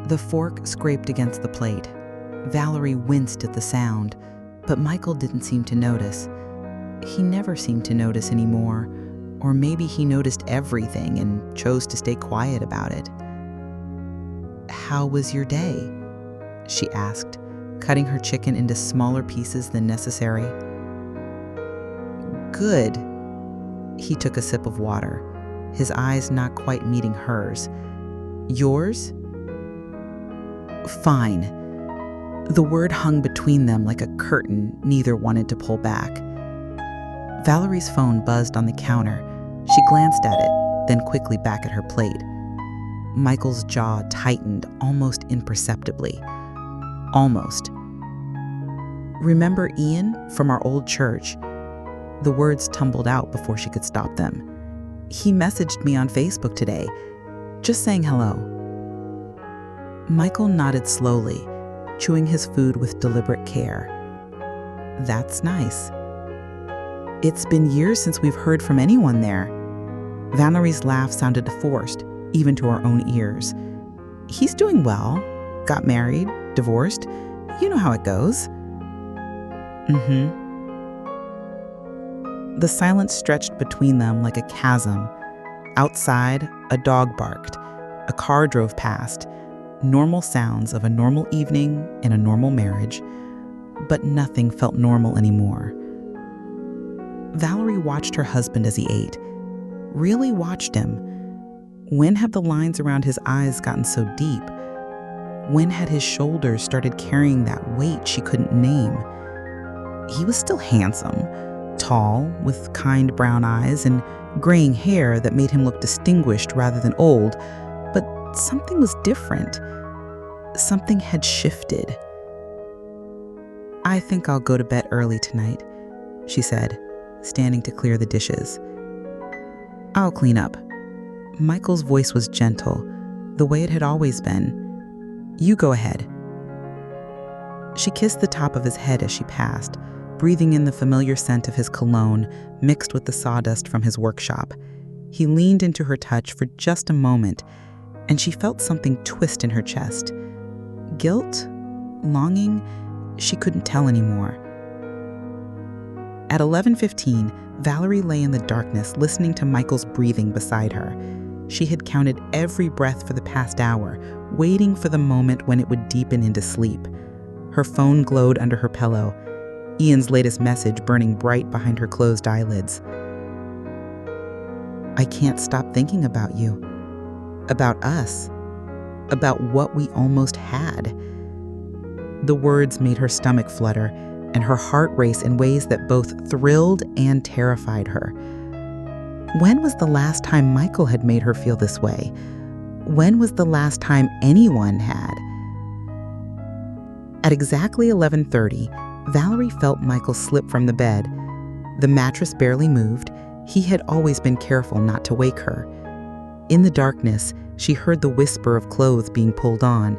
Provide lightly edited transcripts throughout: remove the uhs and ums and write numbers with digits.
The fork scraped against the plate. Valerie winced at the sound, but Michael didn't seem to notice. He never seemed to notice anymore, or maybe he noticed everything and chose to stay quiet about it. "How was your day?" she asked, cutting her chicken into smaller pieces than necessary. "Good." He took a sip of water, his eyes not quite meeting hers. "Yours?" "Fine." The word hung between them like a curtain neither wanted to pull back. Valerie's phone buzzed on the counter. She glanced at it, then quickly back at her plate. Michael's jaw tightened almost imperceptibly. Almost. "Remember Ian from our old church?" The words tumbled out before she could stop them. "He messaged me on Facebook today, just saying hello." Michael nodded slowly, chewing his food with deliberate care. "That's nice." "It's been years since we've heard from anyone there." Valerie's laugh sounded forced, even to our own ears. "He's doing well. Got married, divorced. You know how it goes." "Mm-hmm." The silence stretched between them like a chasm. Outside, a dog barked. A car drove past. Normal sounds of a normal evening in a normal marriage, but nothing felt normal anymore. Valerie watched her husband as he ate. Really watched him. When had the lines around his eyes gotten so deep? When had his shoulders started carrying that weight she couldn't name? He was still handsome, tall, with kind brown eyes and graying hair that made him look distinguished rather than old, but something was different. Something had shifted. "I think I'll go to bed early tonight," she said, standing to clear the dishes. "I'll clean up." Michael's voice was gentle, the way it had always been. "You go ahead." She kissed the top of his head as she passed, breathing in the familiar scent of his cologne mixed with the sawdust from his workshop. He leaned into her touch for just a moment, and she felt something twist in her chest. Guilt? Longing? She couldn't tell anymore. At 11:15, Valerie lay in the darkness listening to Michael's breathing beside her. She had counted every breath for the past hour, waiting for the moment when it would deepen into sleep. Her phone glowed under her pillow, Ian's latest message burning bright behind her closed eyelids. "I can't stop thinking about you. About us. About what we almost had." The words made her stomach flutter and her heart race in ways that both thrilled and terrified her. When was the last time Michael had made her feel this way? When was the last time anyone had? At exactly 11:30, Valerie felt Michael slip from the bed. The mattress barely moved. He had always been careful not to wake her. In the darkness, she heard the whisper of clothes being pulled on,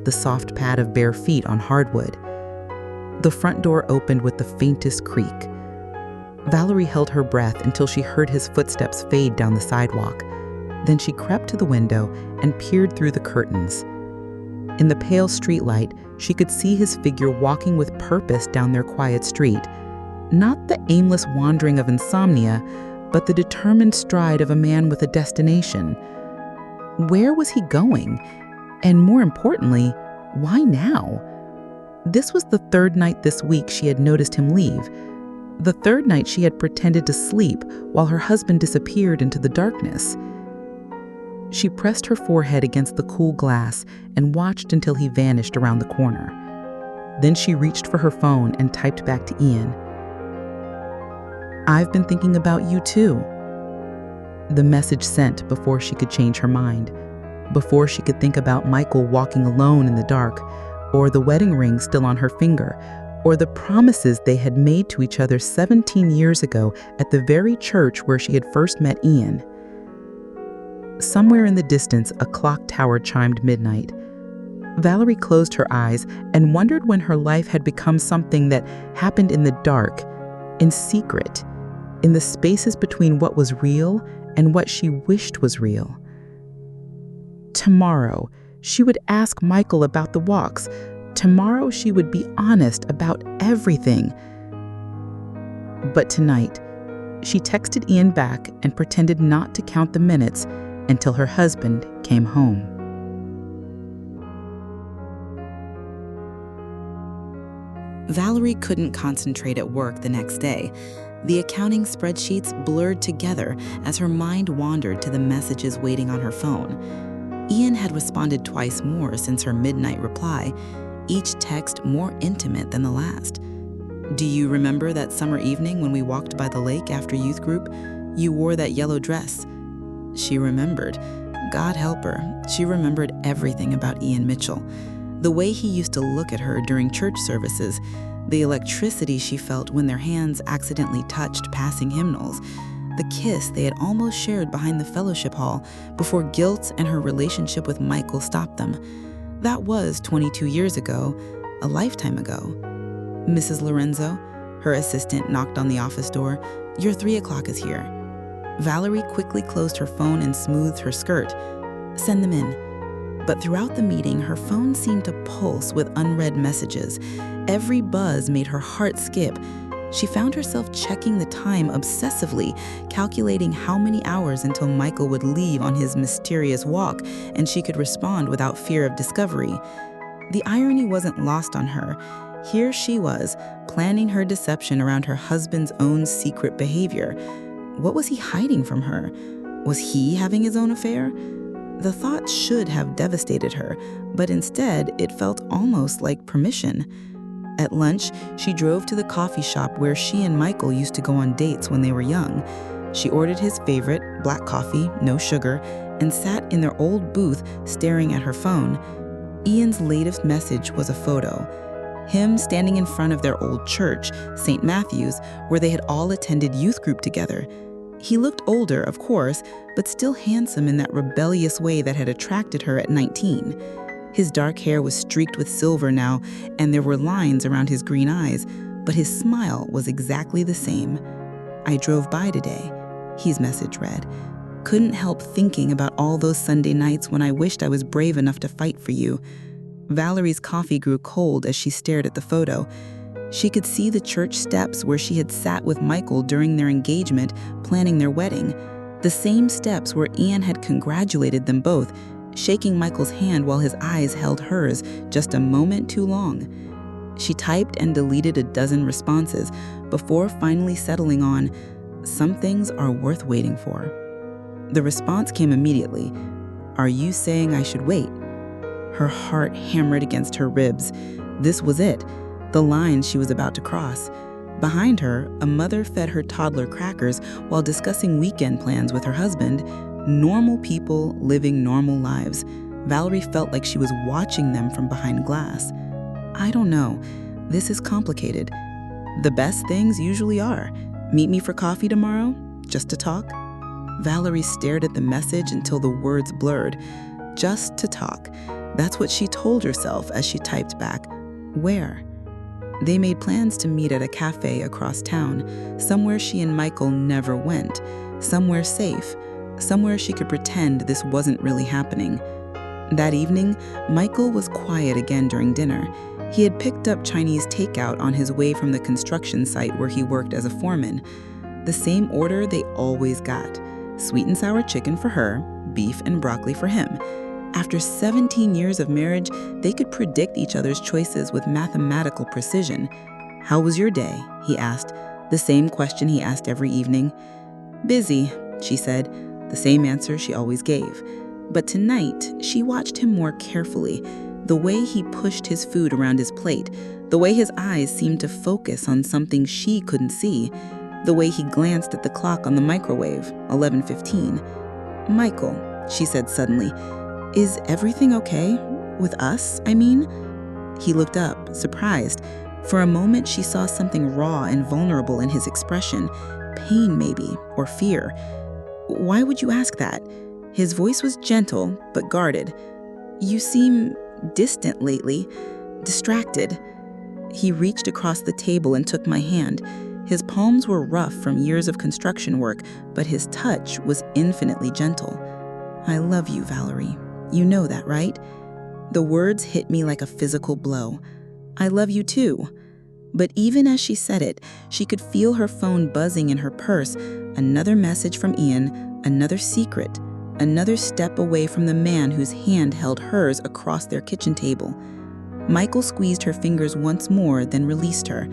the soft pad of bare feet on hardwood. The front door opened with the faintest creak. Valerie held her breath until she heard his footsteps fade down the sidewalk. Then she crept to the window and peered through the curtains. In the pale streetlight, she could see his figure walking with purpose down their quiet street. Not the aimless wandering of insomnia, but the determined stride of a man with a destination. Where was he going? And more importantly, why now? This was the third night this week she had noticed him leave. The third night she had pretended to sleep while her husband disappeared into the darkness. She pressed her forehead against the cool glass and watched until he vanished around the corner. Then she reached for her phone and typed back to Ian. "I've been thinking about you too." The message sent before she could change her mind, before she could think about Michael walking alone in the dark, or the wedding ring still on her finger, or the promises they had made to each other 17 years ago at the very church where she had first met Ian. Somewhere in the distance, a clock tower chimed midnight. Valerie closed her eyes and wondered when her life had become something that happened in the dark, in secret, in the spaces between what was real and what she wished was real. Tomorrow, She would ask Michael about the walks. Tomorrow she would be honest about everything. But tonight, she texted Ian back and pretended not to count the minutes until her husband came home. Valerie couldn't concentrate at work the next day. The accounting spreadsheets blurred together as her mind wandered to the messages waiting on her phone. Ian had responded twice more since her midnight reply, each text more intimate than the last. "Do you remember that summer evening when we walked by the lake after youth group? You wore that yellow dress." She remembered. God help her, she remembered everything about Ian Mitchell. The way he used to look at her during church services, the electricity she felt when their hands accidentally touched passing hymnals, the kiss they had almost shared behind the fellowship hall before guilt and her relationship with Michael stopped them. That was 22 years ago, a lifetime ago. "Mrs. Lorenzo," her assistant knocked on the office door. "Your 3 o'clock is here." Valerie quickly closed her phone and smoothed her skirt. "Send them in." But throughout the meeting, her phone seemed to pulse with unread messages. Every buzz made her heart skip. She found herself checking the time obsessively, calculating how many hours until Michael would leave on his mysterious walk and she could respond without fear of discovery. The irony wasn't lost on her. Here she was, planning her deception around her husband's own secret behavior. What was he hiding from her? Was he having his own affair? The thought should have devastated her, but instead it felt almost like permission. At lunch, she drove to the coffee shop where she and Michael used to go on dates when they were young. She ordered his favorite, black coffee, no sugar, and sat in their old booth staring at her phone. Ian's latest message was a photo. Him standing in front of their old church, St. Matthew's, where they had all attended youth group together. He looked older, of course, but still handsome in that rebellious way that had attracted her at 19. His dark hair was streaked with silver now, and there were lines around his green eyes, but his smile was exactly the same. "I drove by today," his message read. "Couldn't help thinking about all those Sunday nights when I wished I was brave enough to fight for you." Valerie's coffee grew cold as she stared at the photo. She could see the church steps where she had sat with Michael during their engagement, planning their wedding. The same steps where Ian had congratulated them both, shaking Michael's hand while his eyes held hers just a moment too long. She typed and deleted a dozen responses before finally settling on, "Some things are worth waiting for." The response came immediately. "Are you saying I should wait?" Her heart hammered against her ribs. This was it, the line she was about to cross. Behind her, a mother fed her toddler crackers while discussing weekend plans with her husband. Normal people living normal lives. Valerie felt like she was watching them from behind glass. "I don't know. This is complicated. The best things usually are. Meet me for coffee tomorrow? Just to talk?" Valerie stared at the message until the words blurred. Just to talk. That's what she told herself as she typed back. Where? They made plans to meet at a cafe across town, somewhere she and Michael never went, somewhere safe, somewhere she could pretend this wasn't really happening. That evening, Michael was quiet again during dinner. He had picked up Chinese takeout on his way from the construction site where he worked as a foreman. The same order they always got: sweet and sour chicken for her, beef and broccoli for him. After 17 years of marriage, they could predict each other's choices with mathematical precision. "How was your day?" he asked, the same question he asked every evening. "Busy," she said, the same answer she always gave. But tonight, she watched him more carefully, the way he pushed his food around his plate, the way his eyes seemed to focus on something she couldn't see, the way he glanced at the clock on the microwave, 11:15. "Michael," she said suddenly, "is everything okay? With us, I mean?" He looked up, surprised. For a moment, she saw something raw and vulnerable in his expression. Pain, maybe, or fear. "Why would you ask that?" His voice was gentle, but guarded. "You seem distant lately, distracted." He reached across the table and took my hand. His palms were rough from years of construction work, but his touch was infinitely gentle. "I love you, Valerie. You know that, right?" The words hit me like a physical blow. I love you too. But even as she said it, she could feel her phone buzzing in her purse. Another message from Ian, another secret, another step away from the man whose hand held hers across their kitchen table. Michael squeezed her fingers once more, then released her.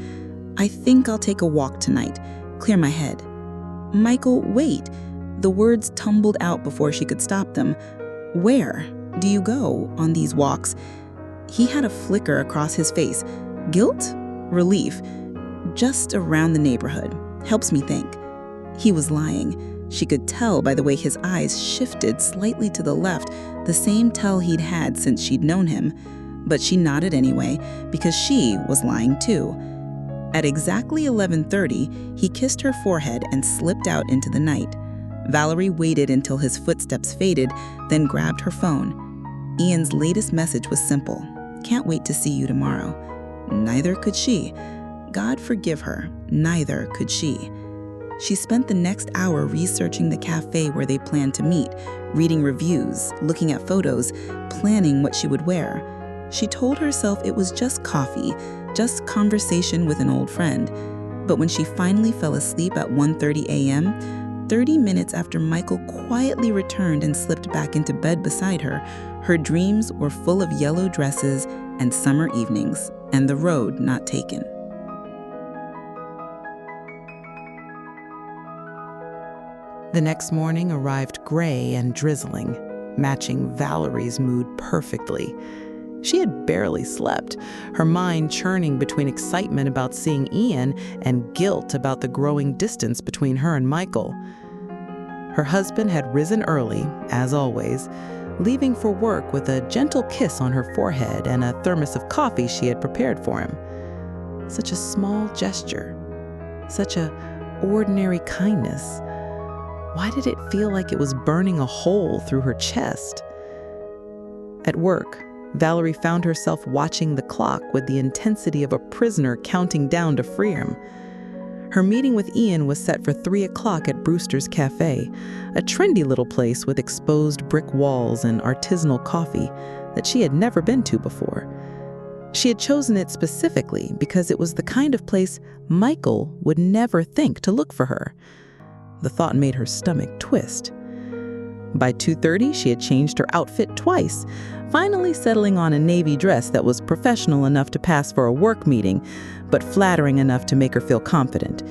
I think I'll take a walk tonight, clear my head. Michael, wait. The words tumbled out before she could stop them. Where do you go on these walks? He had a flicker across his face. Guilt? Relief. Just around the neighborhood. Helps me think. He was lying. She could tell by the way his eyes shifted slightly to the left, the same tell he'd had since she'd known him. But she nodded anyway, because she was lying too. At exactly 11:30, he kissed her forehead and slipped out into the night. Valerie waited until his footsteps faded, then grabbed her phone. Ian's latest message was simple. Can't wait to see you tomorrow. Neither could she. God forgive her, neither could she. She spent the next hour researching the cafe where they planned to meet, reading reviews, looking at photos, planning what she would wear. She told herself it was just coffee, just conversation with an old friend. But when she finally fell asleep at 1:30 a.m., 30 minutes after Michael quietly returned and slipped back into bed beside her, her dreams were full of yellow dresses and summer evenings, and the road not taken. The next morning arrived gray and drizzling, matching Valerie's mood perfectly. She had barely slept, her mind churning between excitement about seeing Ian and guilt about the growing distance between her and Michael. Her husband had risen early, as always, leaving for work with a gentle kiss on her forehead and a thermos of coffee she had prepared for him. Such a small gesture, such an ordinary kindness. Why did it feel like it was burning a hole through her chest? At work, Valerie found herself watching the clock with the intensity of a prisoner counting down to free him. Her meeting with Ian was set for 3 o'clock at Brewster's Cafe, a trendy little place with exposed brick walls and artisanal coffee that she had never been to before. She had chosen it specifically because it was the kind of place Michael would never think to look for her. The thought made her stomach twist. By 2:30, she had changed her outfit twice, finally settling on a navy dress that was professional enough to pass for a work meeting, but flattering enough to make her feel confident.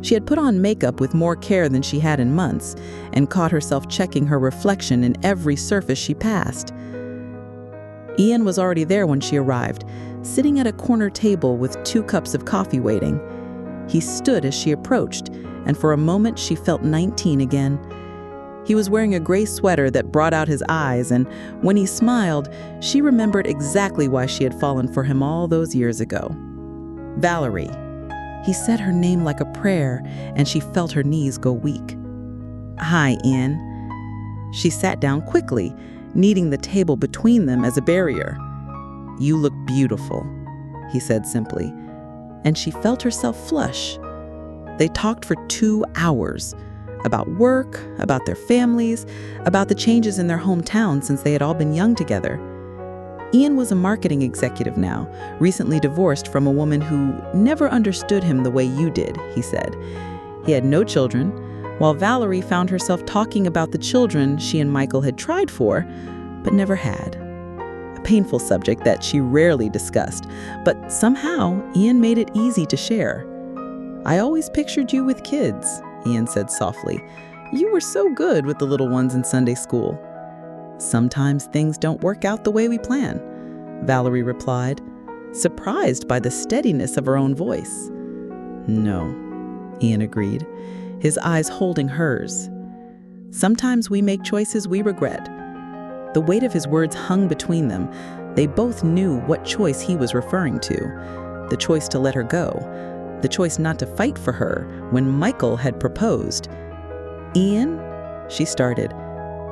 She had put on makeup with more care than she had in months, and caught herself checking her reflection in every surface she passed. Ian was already there when she arrived, sitting at a corner table with 2 cups of coffee waiting. He stood as she approached, and for a moment she felt 19 again. He was wearing a gray sweater that brought out his eyes, and when he smiled, she remembered exactly why she had fallen for him all those years ago. Valerie. He said her name like a prayer, and she felt her knees go weak. Hi, Ian. She sat down quickly, kneading the table between them as a barrier. You look beautiful, he said simply, and she felt herself flush. They talked for 2 hours. About work, about their families, about the changes in their hometown since they had all been young together. Ian was a marketing executive now, recently divorced from a woman who never understood him the way you did, he said. He had no children, while Valerie found herself talking about the children she and Michael had tried for, but never had. A painful subject that she rarely discussed, but somehow Ian made it easy to share. I always pictured you with kids, Ian said softly. You were so good with the little ones in Sunday school. Sometimes things don't work out the way we plan, Valerie replied, surprised by the steadiness of her own voice. No, Ian agreed, his eyes holding hers. Sometimes we make choices we regret. The weight of his words hung between them. They both knew what choice he was referring to, the choice to let her go, the choice not to fight for her when Michael had proposed. Ian, she started,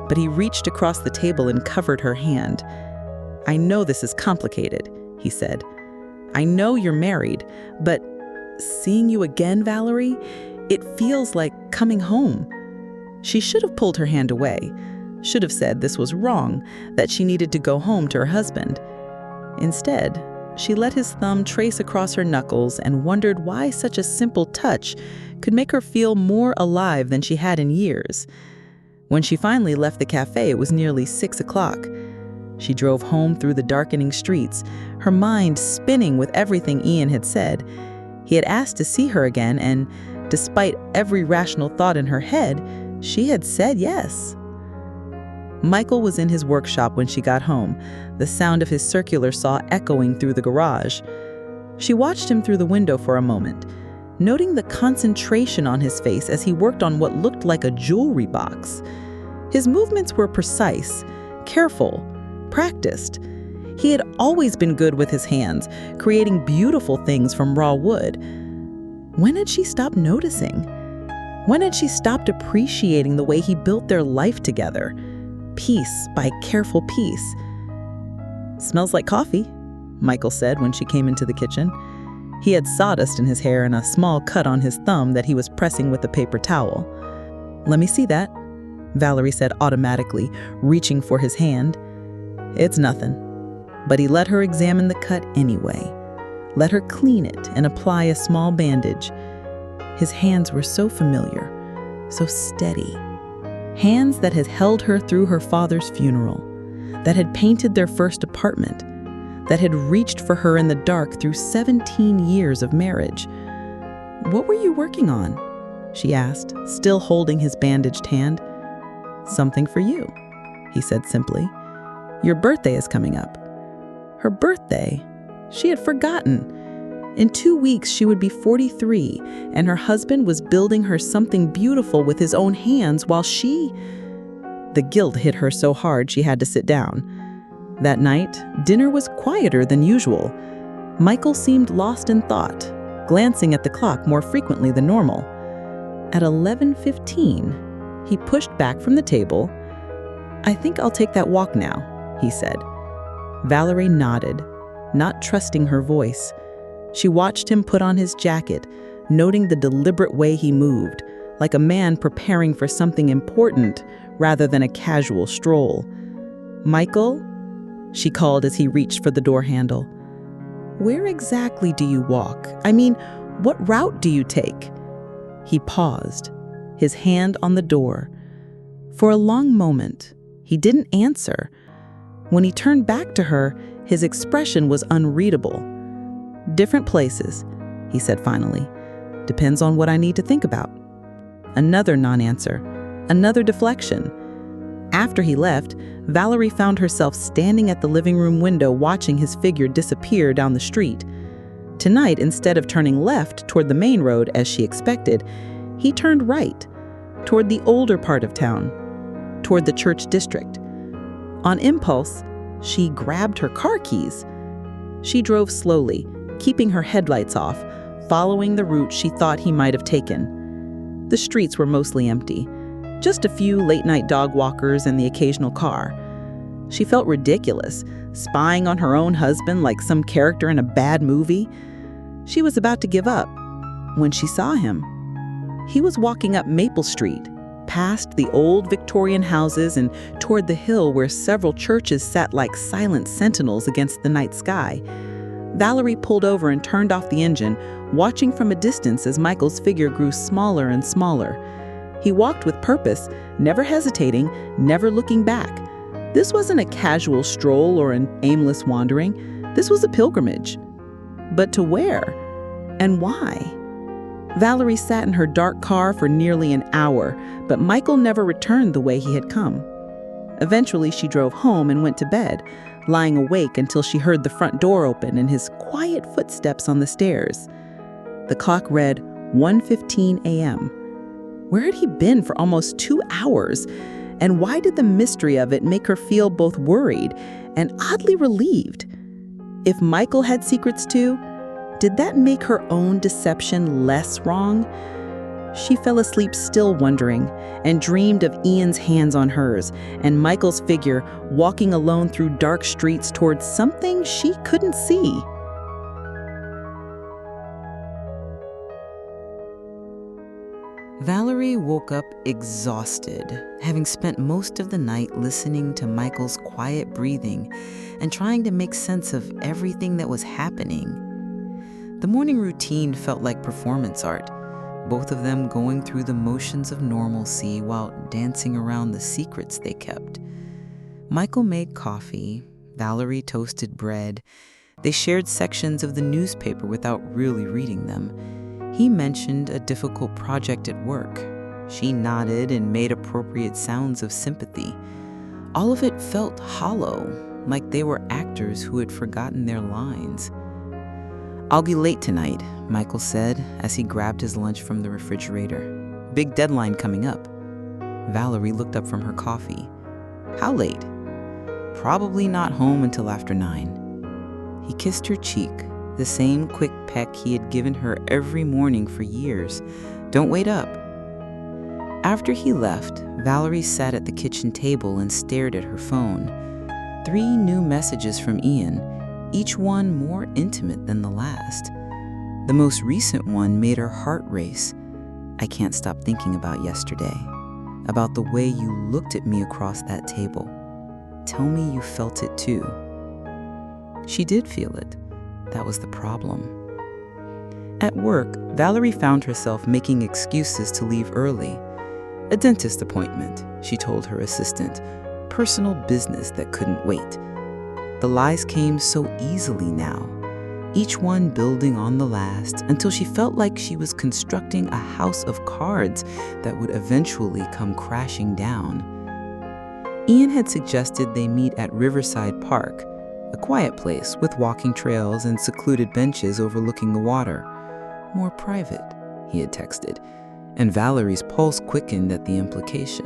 but he reached across the table and covered her hand. I know this is complicated, he said. I know you're married, but seeing you again, Valerie, it feels like coming home. She should have pulled her hand away, should have said this was wrong, that she needed to go home to her husband. Instead, she let his thumb trace across her knuckles and wondered why such a simple touch could make her feel more alive than she had in years. When she finally left the cafe, it was nearly 6 o'clock. She drove home through the darkening streets, her mind spinning with everything Ian had said. He had asked to see her again, and despite every rational thought in her head, she had said yes. Michael was in his workshop when she got home, the sound of his circular saw echoing through the garage. She watched him through the window for a moment, noting the concentration on his face as he worked on what looked like a jewelry box. His movements were precise, careful, practiced. He had always been good with his hands, creating beautiful things from raw wood. When had she stopped noticing? When had she stopped appreciating the way he built their life together, piece by careful piece? "Smells like coffee," Michael said when she came into the kitchen. He had sawdust in his hair and a small cut on his thumb that he was pressing with a paper towel. "Let me see that," Valerie said automatically, reaching for his hand. "It's nothing." But he let her examine the cut anyway, let her clean it and apply a small bandage. His hands were so familiar, so steady. Hands that had held her through her father's funeral, that had painted their first apartment, that had reached for her in the dark through 17 years of marriage. "What were you working on?" she asked, still holding his bandaged hand. "Something for you," he said simply. "Your birthday is coming up." Her birthday? She had forgotten. In 2 weeks, she would be 43, and her husband was building her something beautiful with his own hands while she... The guilt hit her so hard she had to sit down. That night, dinner was quieter than usual. Michael seemed lost in thought, glancing at the clock more frequently than normal. At 11:15, he pushed back from the table. "I think I'll take that walk now," he said. Valerie nodded, not trusting her voice. She watched him put on his jacket, noting the deliberate way he moved, like a man preparing for something important rather than a casual stroll. "Michael?" she called as he reached for the door handle. "Where exactly do you walk? I mean, what route do you take?" He paused, his hand on the door. For a long moment, he didn't answer. When he turned back to her, his expression was unreadable. "Different places," he said finally. "Depends on what I need to think about." Another non-answer, another deflection. After he left, Valerie found herself standing at the living room window watching his figure disappear down the street. Tonight, instead of turning left toward the main road as she expected, he turned right, toward the older part of town, toward the church district. On impulse, she grabbed her car keys. She drove slowly, keeping her headlights off, following the route she thought he might have taken. The streets were mostly empty, just a few late-night dog walkers and the occasional car. She felt ridiculous, spying on her own husband like some character in a bad movie. She was about to give up when she saw him. He was walking up Maple Street, past the old Victorian houses and toward the hill where several churches sat like silent sentinels against the night sky. Valerie pulled over and turned off the engine, watching from a distance as Michael's figure grew smaller and smaller. He walked with purpose, never hesitating, never looking back. This wasn't a casual stroll or an aimless wandering. This was a pilgrimage. But to where? And why? Valerie sat in her dark car for nearly an hour, but Michael never returned the way he had come. Eventually, she drove home and went to bed, lying awake until she heard the front door open and his quiet footsteps on the stairs. The clock read 1:15 a.m. Where had he been for almost 2 hours? And why did the mystery of it make her feel both worried and oddly relieved? If Michael had secrets too, did that make her own deception less wrong? She fell asleep still wondering and dreamed of Ian's hands on hers and Michael's figure walking alone through dark streets towards something she couldn't see. Valerie Valerie woke up exhausted, having spent most of the night listening to Michael's quiet breathing and trying to make sense of everything that was happening. The morning routine felt like performance art, both of them going through the motions of normalcy while dancing around the secrets they kept. Michael made coffee, Valerie toasted bread. They shared sections of the newspaper without really reading them. He mentioned a difficult project at work. She nodded and made appropriate sounds of sympathy. All of it felt hollow, like they were actors who had forgotten their lines. "I'll be late tonight," Michael said as he grabbed his lunch from the refrigerator. "Big deadline coming up." Valerie looked up from her coffee. "How late?" "Probably not home until after 9. He kissed her cheek, the same quick peck he had given her every morning for years. "Don't wait up." After he left, Valerie sat at the kitchen table and stared at her phone. 3 new messages from Ian, each one more intimate than the last. The most recent one made her heart race. "I can't stop thinking about yesterday, about the way you looked at me across that table. Tell me you felt it too." She did feel it. That was the problem. At work, Valerie found herself making excuses to leave early. "A dentist appointment," she told her assistant. "Personal business that couldn't wait." The lies came so easily now, each one building on the last until she felt like she was constructing a house of cards that would eventually come crashing down. Ian had suggested they meet at Riverside Park, a quiet place with walking trails and secluded benches overlooking the water. "More private," he had texted, and Valerie's pulse quickened at the implication.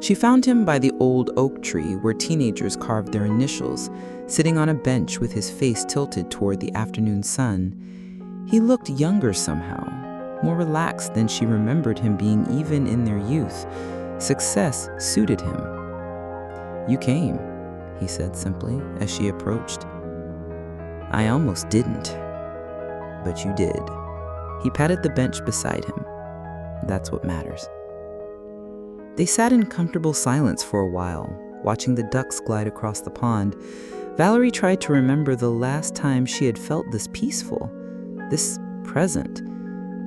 She found him by the old oak tree where teenagers carved their initials, sitting on a bench with his face tilted toward the afternoon sun. He looked younger somehow, more relaxed than she remembered him being even in their youth. Success suited him. "You came," he said simply as she approached. "I almost didn't, but you did." He patted the bench beside him. "That's what matters." They sat in comfortable silence for a while, watching the ducks glide across the pond. Valerie tried to remember the last time she had felt this peaceful, this present.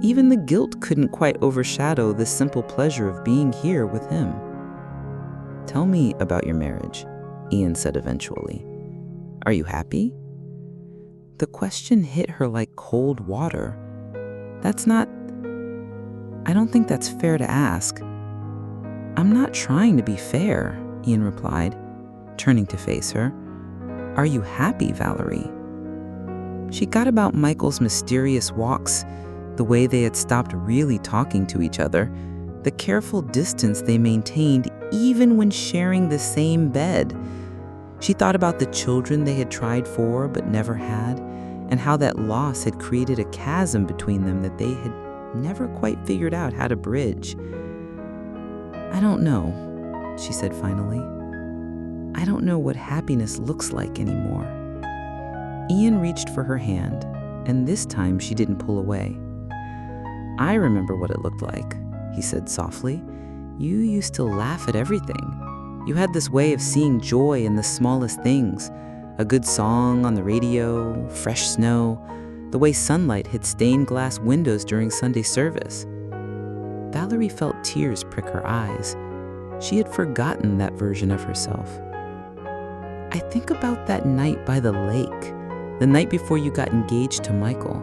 Even the guilt couldn't quite overshadow the simple pleasure of being here with him. "Tell me about your marriage," Ian said eventually. "Are you happy?" The question hit her like cold water. I don't think that's fair to ask." "I'm not trying to be fair," Ian replied, turning to face her. "Are you happy, Valerie?" She got about Michael's mysterious walks, the way they had stopped really talking to each other, the careful distance they maintained even when sharing the same bed. She thought about the children they had tried for but never had, and how that loss had created a chasm between them that they had never quite figured out how to bridge. "I don't know," she said finally. "I don't know what happiness looks like anymore." Ian reached for her hand, and this time she didn't pull away. "I remember what it looked like," he said softly. "You used to laugh at everything. You had this way of seeing joy in the smallest things. A good song on the radio, fresh snow, the way sunlight hit stained glass windows during Sunday service." Valerie felt tears prick her eyes. She had forgotten that version of herself. "I think about that night by the lake, the night before you got engaged to Michael.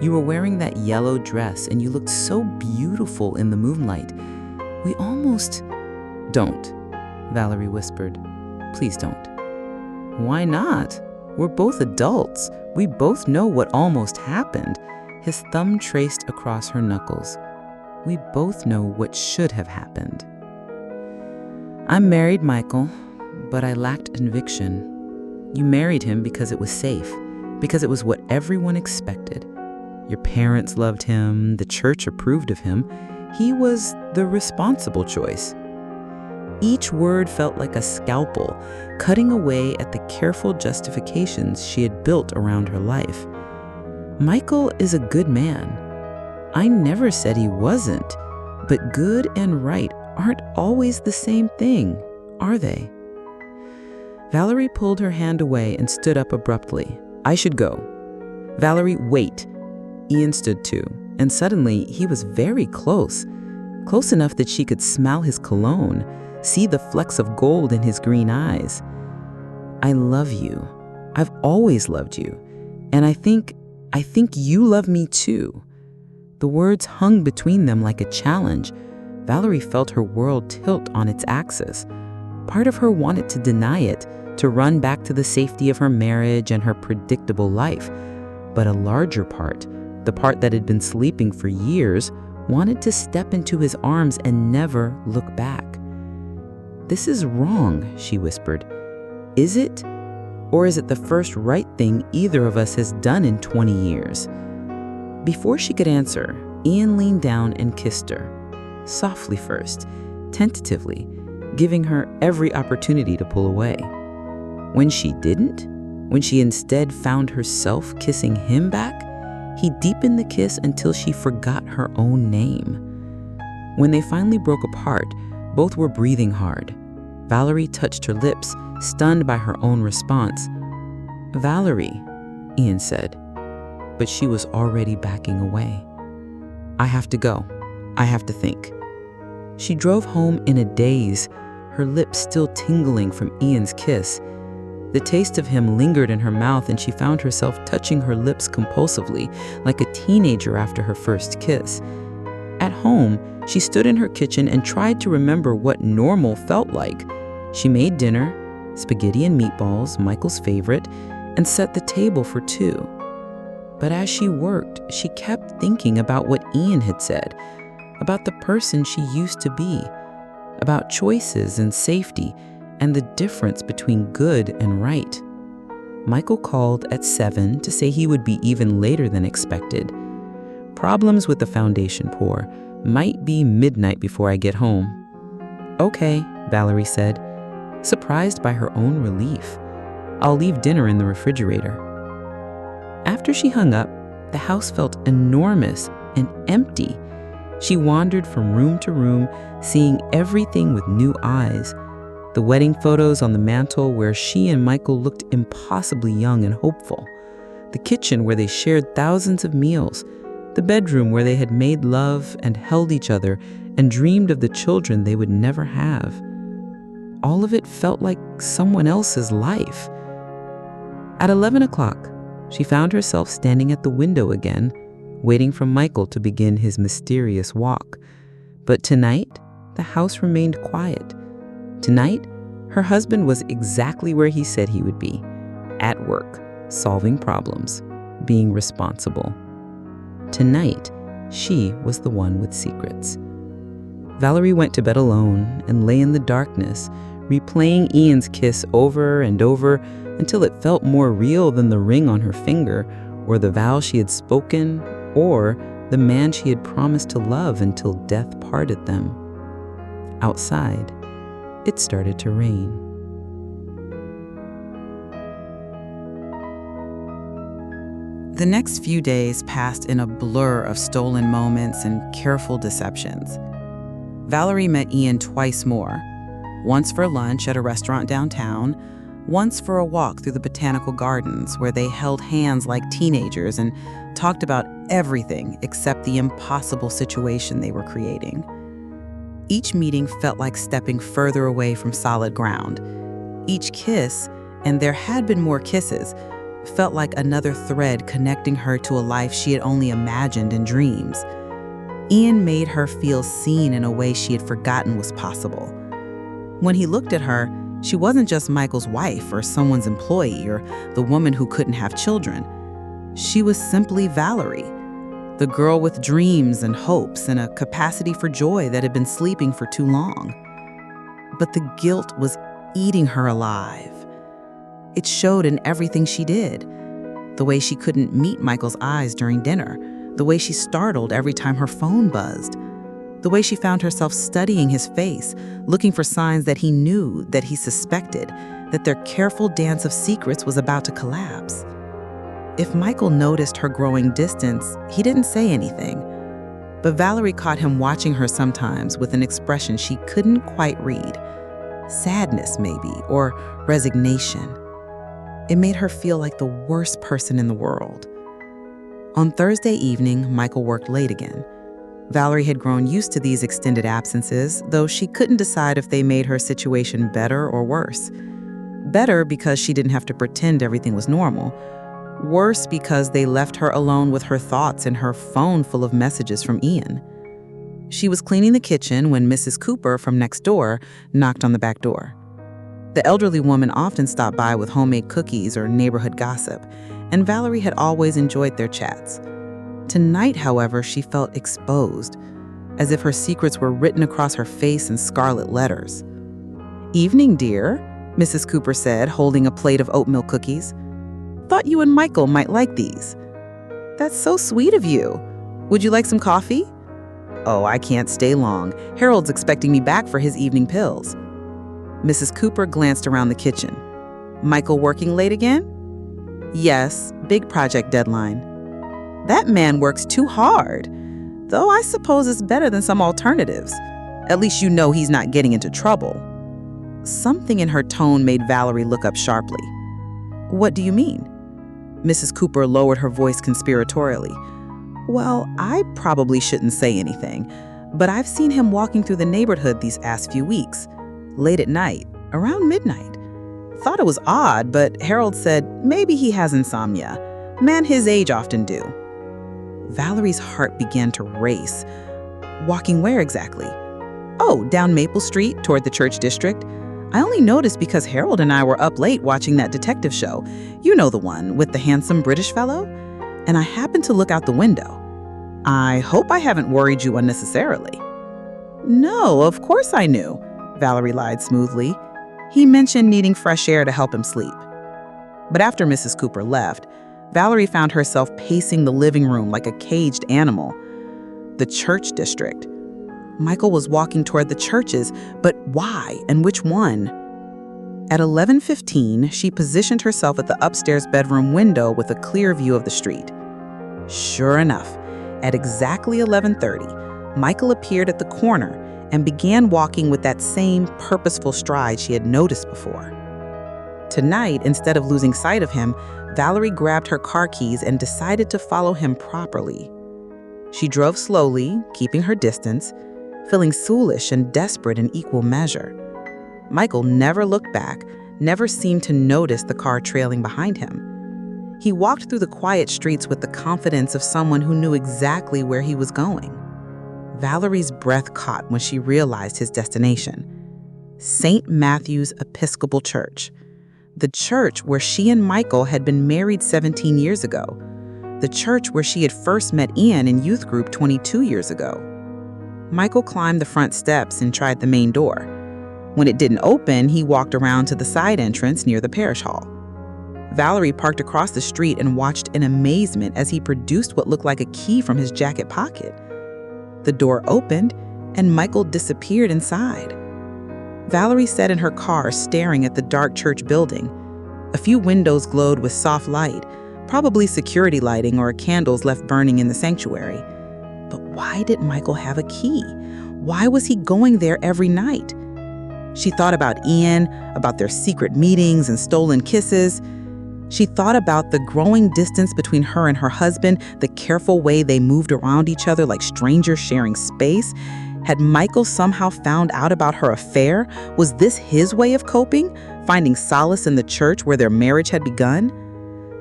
You were wearing that yellow dress and you looked so beautiful in the moonlight. We almost—" "Don't," Valerie whispered. "Please don't." "Why not? We're both adults. We both know what almost happened." His thumb traced across her knuckles. "We both know what should have happened." "I married Michael, but I lacked conviction. You married him because it was safe, because it was what everyone expected. Your parents loved him, the church approved of him. He was the responsible choice." Each word felt like a scalpel, cutting away at the careful justifications she had built around her life. "Michael is a good man. I never said he wasn't. But good and right aren't always the same thing, are they? Valerie pulled her hand away and stood up abruptly. I should go. Valerie, wait. Ian stood too, and suddenly he was very close. Close enough that she could smell his cologne, see the flecks of gold in his green eyes. I love you. I've always loved you. And I think you love me too. The words hung between them like a challenge. Valerie felt her world tilt on its axis. Part of her wanted to deny it, to run back to the safety of her marriage and her predictable life. But a larger part, the part that had been sleeping for years, wanted to step into his arms and never look back. This is wrong, she whispered. Is it? Or is it the first right thing either of us has done in 20 years? Before she could answer, Ian leaned down and kissed her. Softly first, tentatively, giving her every opportunity to pull away. When she didn't, when she instead found herself kissing him back, he deepened the kiss until she forgot her own name. When they finally broke apart, both were breathing hard. Valerie touched her lips, stunned by her own response. Valerie, Ian said, but she was already backing away. I have to go. I have to think. She drove home in a daze, her lips still tingling from Ian's kiss. The taste of him lingered in her mouth, and she found herself touching her lips compulsively, like a teenager after her first kiss. At home, she stood in her kitchen and tried to remember what normal felt like. She made dinner, spaghetti and meatballs, Michael's favorite, and set the table for two. But as she worked, she kept thinking about what Ian had said, about the person she used to be, about choices and safety, and the difference between good and right. Michael called at 7 to say he would be even later than expected. Problems with the foundation pour. Might be midnight before I get home. Okay, Valerie said, surprised by her own relief. I'll leave dinner in the refrigerator. After she hung up, the house felt enormous and empty. She wandered from room to room, seeing everything with new eyes. The wedding photos on the mantle where she and Michael looked impossibly young and hopeful. The kitchen where they shared thousands of meals. The bedroom where they had made love and held each other and dreamed of the children they would never have. All of it felt like someone else's life. At 11 o'clock, she found herself standing at the window again, waiting for Michael to begin his mysterious walk. But tonight, the house remained quiet. Tonight, her husband was exactly where he said he would be, at work, solving problems, being responsible. Tonight, she was the one with secrets. Valerie went to bed alone and lay in the darkness, replaying Ian's kiss over and over until it felt more real than the ring on her finger, or the vow she had spoken, or the man she had promised to love until death parted them. Outside, it started to rain. The next few days passed in a blur of stolen moments and careful deceptions. Valerie met Ian twice more, once for lunch at a restaurant downtown, once for a walk through the botanical gardens where they held hands like teenagers and talked about everything except the impossible situation they were creating. Each meeting felt like stepping further away from solid ground. Each kiss, and there had been more kisses, felt like another thread connecting her to a life she had only imagined in dreams. Ian made her feel seen in a way she had forgotten was possible. When he looked at her, she wasn't just Michael's wife or someone's employee or the woman who couldn't have children. She was simply Valerie, the girl with dreams and hopes and a capacity for joy that had been sleeping for too long. But the guilt was eating her alive. It showed in everything she did. The way she couldn't meet Michael's eyes during dinner, the way she startled every time her phone buzzed, the way she found herself studying his face, looking for signs that he knew, that he suspected, that their careful dance of secrets was about to collapse. If Michael noticed her growing distance, he didn't say anything. But Valerie caught him watching her sometimes with an expression she couldn't quite read. Sadness, maybe, or resignation. It made her feel like the worst person in the world. On Thursday evening, Michael worked late again. Valerie had grown used to these extended absences, though she couldn't decide if they made her situation better or worse. Better because she didn't have to pretend everything was normal. Worse because they left her alone with her thoughts and her phone full of messages from Ian. She was cleaning the kitchen when Mrs. Cooper from next door knocked on the back door. The elderly woman often stopped by with homemade cookies or neighborhood gossip, and Valerie had always enjoyed their chats. Tonight, however, she felt exposed, as if her secrets were written across her face in scarlet letters. "Evening, dear," Mrs. Cooper said, holding a plate of oatmeal cookies. "Thought you and Michael might like these." "That's so sweet of you. Would you like some coffee?" "Oh, I can't stay long. Harold's expecting me back for his evening pills." Mrs. Cooper glanced around the kitchen. "Michael working late again?" "Yes, big project deadline." "That man works too hard, though I suppose it's better than some alternatives. At least you know he's not getting into trouble." Something in her tone made Valerie look up sharply. "What do you mean?" Mrs. Cooper lowered her voice conspiratorially. "Well, I probably shouldn't say anything, but I've seen him walking through the neighborhood these past few weeks, late at night, around midnight. Thought it was odd, but Harold said maybe he has insomnia. Men his age often do." Valerie's heart began to race. "Walking where exactly?" "Oh, down Maple Street, toward the church district. I only noticed because Harold and I were up late watching that detective show. You know, the one with the handsome British fellow? And I happened to look out the window. I hope I haven't worried you unnecessarily." "No, of course I knew," Valerie lied smoothly. "He mentioned needing fresh air to help him sleep." But after Mrs. Cooper left, Valerie found herself pacing the living room like a caged animal. The church district. Michael was walking toward the churches, but why and which one? At 11:15, she positioned herself at the upstairs bedroom window with a clear view of the street. Sure enough, at exactly 11:30, Michael appeared at the corner and began walking with that same purposeful stride she had noticed before. Tonight, instead of losing sight of him, Valerie grabbed her car keys and decided to follow him properly. She drove slowly, keeping her distance, feeling foolish and desperate in equal measure. Michael never looked back, never seemed to notice the car trailing behind him. He walked through the quiet streets with the confidence of someone who knew exactly where he was going. Valerie's breath caught when she realized his destination: St. Matthew's Episcopal Church, the church where she and Michael had been married 17 years ago, the church where she had first met Ian in youth group 22 years ago. Michael climbed the front steps and tried the main door. When it didn't open, he walked around to the side entrance near the parish hall. Valerie parked across the street and watched in amazement as he produced what looked like a key from his jacket pocket. The door opened, and Michael disappeared inside. Valerie sat in her car staring at the dark church building. A few windows glowed with soft light, probably security lighting or candles left burning in the sanctuary. But why did Michael have a key? Why was he going there every night? She thought about Ian, about their secret meetings and stolen kisses. She thought about the growing distance between her and her husband, the careful way they moved around each other like strangers sharing space. Had Michael somehow found out about her affair? Was this his way of coping, finding solace in the church where their marriage had begun?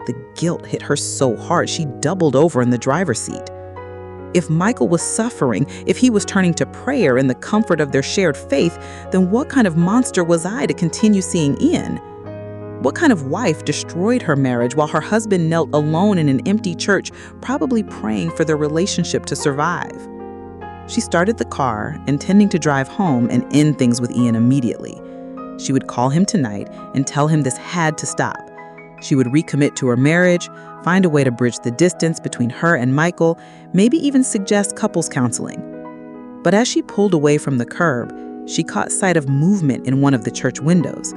The guilt hit her so hard she doubled over in the driver's seat. If Michael was suffering, if he was turning to prayer in the comfort of their shared faith, then what kind of monster was I to continue seeing Ian? What kind of wife destroyed her marriage while her husband knelt alone in an empty church, probably praying for their relationship to survive? She started the car, intending to drive home and end things with Ian immediately. She would call him tonight and tell him this had to stop. She would recommit to her marriage, find a way to bridge the distance between her and Michael, maybe even suggest couples counseling. But as she pulled away from the curb, she caught sight of movement in one of the church windows.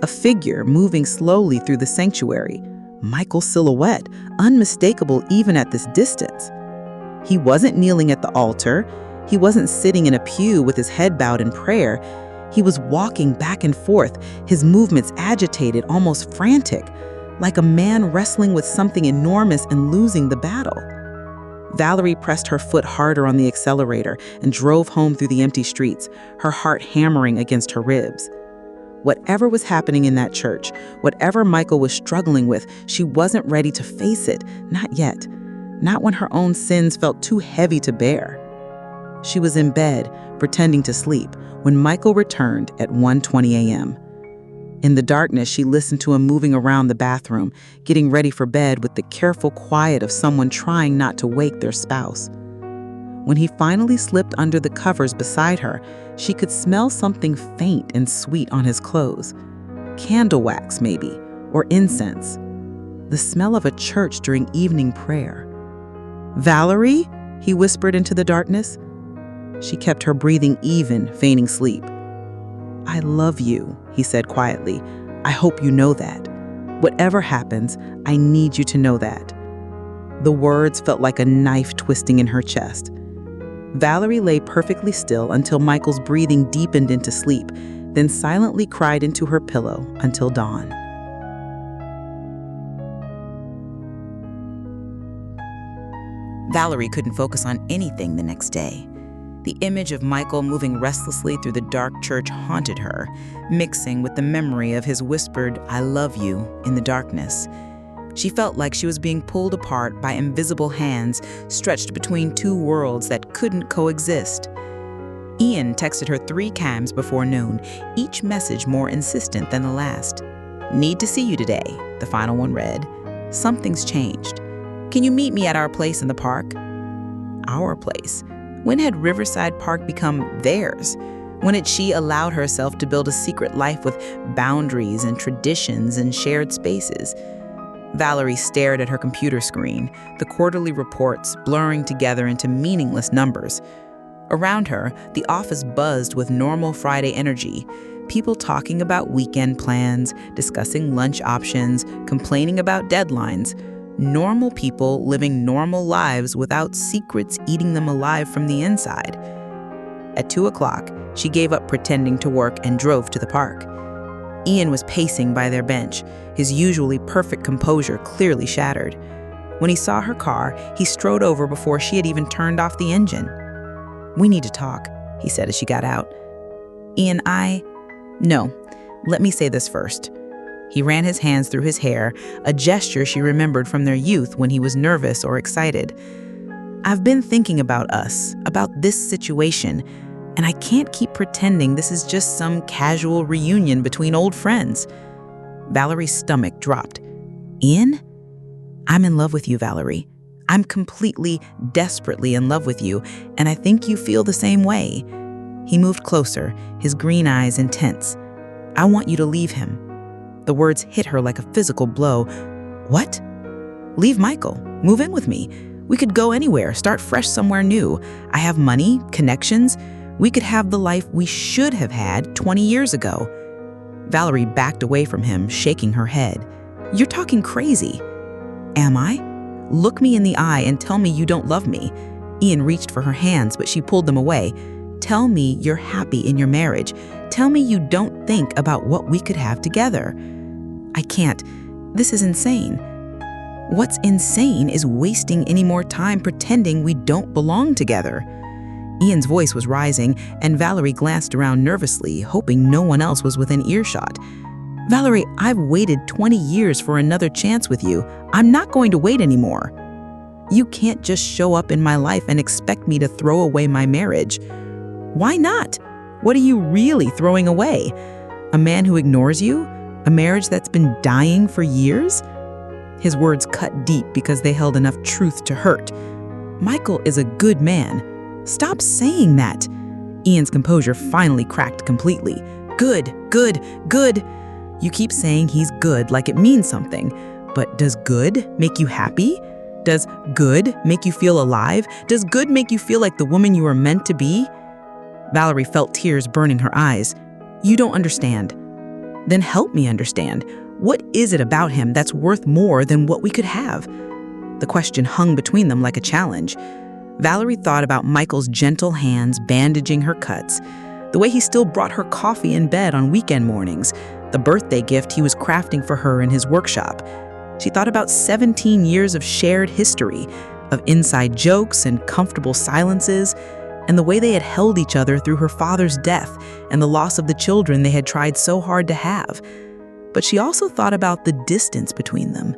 A figure moving slowly through the sanctuary, Michael's silhouette, unmistakable even at this distance. He wasn't kneeling at the altar. He wasn't sitting in a pew with his head bowed in prayer. He was walking back and forth, his movements agitated, almost frantic, like a man wrestling with something enormous and losing the battle. Valerie pressed her foot harder on the accelerator and drove home through the empty streets, her heart hammering against her ribs. Whatever was happening in that church, whatever Michael was struggling with, she wasn't ready to face it, not yet. Not when her own sins felt too heavy to bear. She was in bed, pretending to sleep, when Michael returned at 1:20 a.m. In the darkness, she listened to him moving around the bathroom, getting ready for bed with the careful quiet of someone trying not to wake their spouse. When he finally slipped under the covers beside her, she could smell something faint and sweet on his clothes. Candle wax, maybe, or incense. The smell of a church during evening prayer. "Valerie?" he whispered into the darkness. She kept her breathing even, feigning sleep. "I love you," he said quietly. "I hope you know that. Whatever happens, I need you to know that." The words felt like a knife twisting in her chest. Valerie lay perfectly still until Michael's breathing deepened into sleep, then silently cried into her pillow until dawn. Valerie couldn't focus on anything the next day. The image of Michael moving restlessly through the dark church haunted her, mixing with the memory of his whispered, "I love you," in the darkness. She felt like she was being pulled apart by invisible hands stretched between two worlds that couldn't coexist. Ian texted her 3 times before noon, each message more insistent than the last. "Need to see you today," the final one read. "Something's changed. Can you meet me at our place in the park?" Our place? When had Riverside Park become theirs? When had she allowed herself to build a secret life with boundaries and traditions and shared spaces? Valerie stared at her computer screen, the quarterly reports blurring together into meaningless numbers. Around her, the office buzzed with normal Friday energy, people talking about weekend plans, discussing lunch options, complaining about deadlines. Normal people living normal lives without secrets eating them alive from the inside. At 2 o'clock, she gave up pretending to work and drove to the park. Ian was pacing by their bench, his usually perfect composure clearly shattered. When he saw her car, he strode over before she had even turned off the engine. "We need to talk," he said as she got out. "Ian, No, let me say this first." He ran his hands through his hair, a gesture she remembered from their youth when he was nervous or excited. "I've been thinking about us, about this situation, and I can't keep pretending this is just some casual reunion between old friends." Valerie's stomach dropped. "Ian? I'm in love with you, Valerie. I'm completely, desperately in love with you, and I think you feel the same way." He moved closer, his green eyes intense. "I want you to leave him." The words hit her like a physical blow. "What?" "Leave Michael. Move in with me. We could go anywhere, start fresh somewhere new. I have money, connections. We could have the life we should have had 20 years ago." Valerie backed away from him, shaking her head. "You're talking crazy." "Am I? Look me in the eye and tell me you don't love me." Ian reached for her hands, but she pulled them away. "Tell me you're happy in your marriage. Tell me you don't think about what we could have together." "I can't. This is insane." "What's insane is wasting any more time pretending we don't belong together." Ian's voice was rising, and Valerie glanced around nervously, hoping no one else was within earshot. "Valerie, I've waited 20 years for another chance with you. I'm not going to wait anymore. You can't just show up in my life and expect me to throw away my marriage." "Why not? What are you really throwing away? A man who ignores you? A marriage that's been dying for years?" His words cut deep because they held enough truth to hurt. "Michael is a good man. Stop saying that." Ian's composure finally cracked completely. "Good, good, good. You keep saying he's good like it means something. But does good make you happy? Does good make you feel alive? Does good make you feel like the woman you are meant to be?" Valerie felt tears burning her eyes. "You don't understand." "Then help me understand. What is it about him that's worth more than what we could have?" The question hung between them like a challenge. Valerie thought about Michael's gentle hands bandaging her cuts, the way he still brought her coffee in bed on weekend mornings, the birthday gift he was crafting for her in his workshop. She thought about 17 years of shared history, of inside jokes and comfortable silences, and the way they had held each other through her father's death and the loss of the children they had tried so hard to have. But she also thought about the distance between them,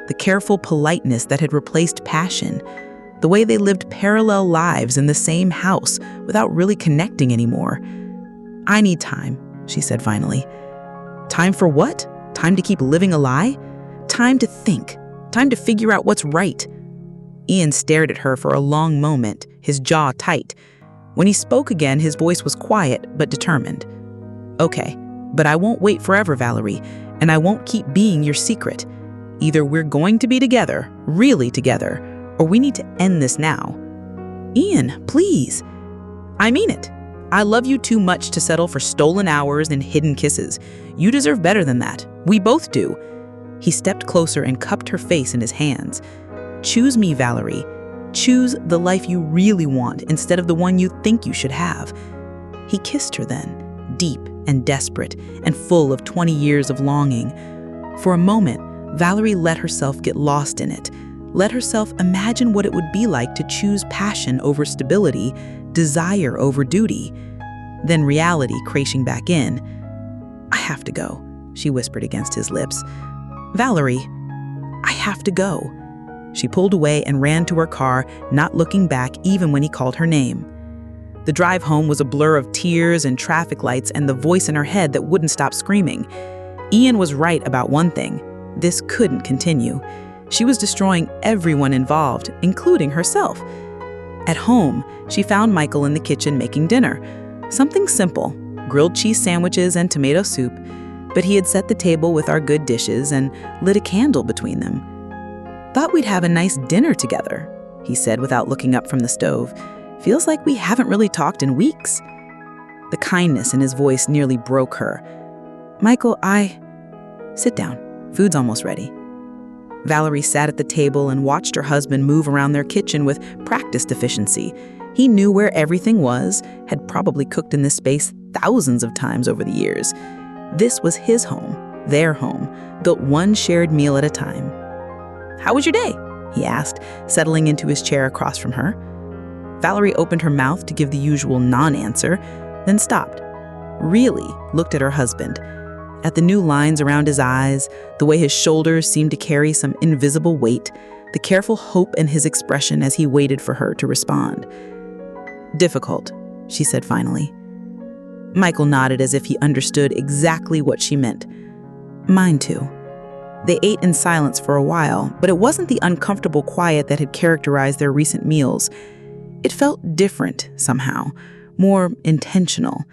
the careful politeness that had replaced passion, the way they lived parallel lives in the same house without really connecting anymore. "I need time," she said finally. "Time for what? Time to keep living a lie? Time to think. Time to figure out what's right." Ian stared at her for a long moment, his jaw tight. When he spoke again, his voice was quiet but determined. "Okay, but I won't wait forever, Valerie, and I won't keep being your secret. Either we're going to be together, really together, or we need to end this now." "Ian, please." "I mean it. I love you too much to settle for stolen hours and hidden kisses. You deserve better than that. We both do." He stepped closer and cupped her face in his hands. "Choose me, Valerie. Choose the life you really want instead of the one you think you should have." He kissed her then, deep and desperate and full of 20 years of longing. For a moment, Valerie let herself get lost in it, let herself imagine what it would be like to choose passion over stability, desire over duty. Then reality crashing back in. "I have to go," she whispered against his lips. "Valerie, I have to go." She pulled away and ran to her car, not looking back even when he called her name. The drive home was a blur of tears and traffic lights and the voice in her head that wouldn't stop screaming. Ian was right about one thing. This couldn't continue. She was destroying everyone involved, including herself. At home, she found Michael in the kitchen making dinner. Something simple, grilled cheese sandwiches and tomato soup, but he had set the table with our good dishes and lit a candle between them. "Thought we'd have a nice dinner together," he said without looking up from the stove. "Feels like we haven't really talked in weeks." The kindness in his voice nearly broke her. "Michael, Sit down. Food's almost ready." Valerie sat at the table and watched her husband move around their kitchen with practiced efficiency. He knew where everything was, had probably cooked in this space thousands of times over the years. This was his home, their home, built one shared meal at a time. "How was your day?" he asked, settling into his chair across from her. Valerie opened her mouth to give the usual non-answer, then stopped, really looked at her husband, at the new lines around his eyes, the way his shoulders seemed to carry some invisible weight, the careful hope in his expression as he waited for her to respond. "Difficult," she said finally. Michael nodded as if he understood exactly what she meant. "Mine too." They ate in silence for a while, but it wasn't the uncomfortable quiet that had characterized their recent meals. It felt different somehow, more intentional,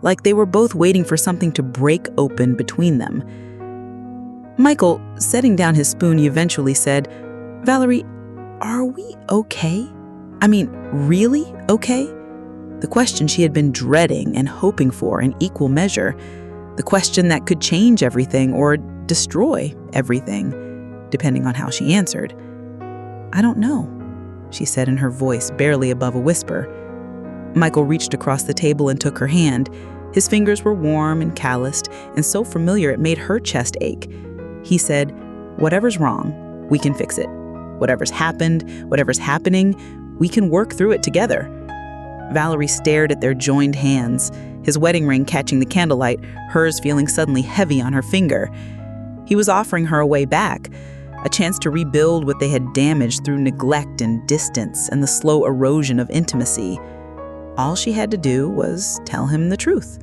like they were both waiting for something to break open between them. Michael, setting down his spoon, eventually said, "Valerie, are we okay? I mean, really okay?" The question she had been dreading and hoping for in equal measure, the question that could change everything or destroy everything, depending on how she answered. "I don't know," she said in her voice barely above a whisper. Michael reached across the table and took her hand. His fingers were warm and calloused, and so familiar it made her chest ache. He said, "Whatever's wrong, we can fix it. Whatever's happened, whatever's happening, we can work through it together." Valerie stared at their joined hands, his wedding ring catching the candlelight, hers feeling suddenly heavy on her finger. He was offering her a way back, a chance to rebuild what they had damaged through neglect and distance and the slow erosion of intimacy. All she had to do was tell him the truth.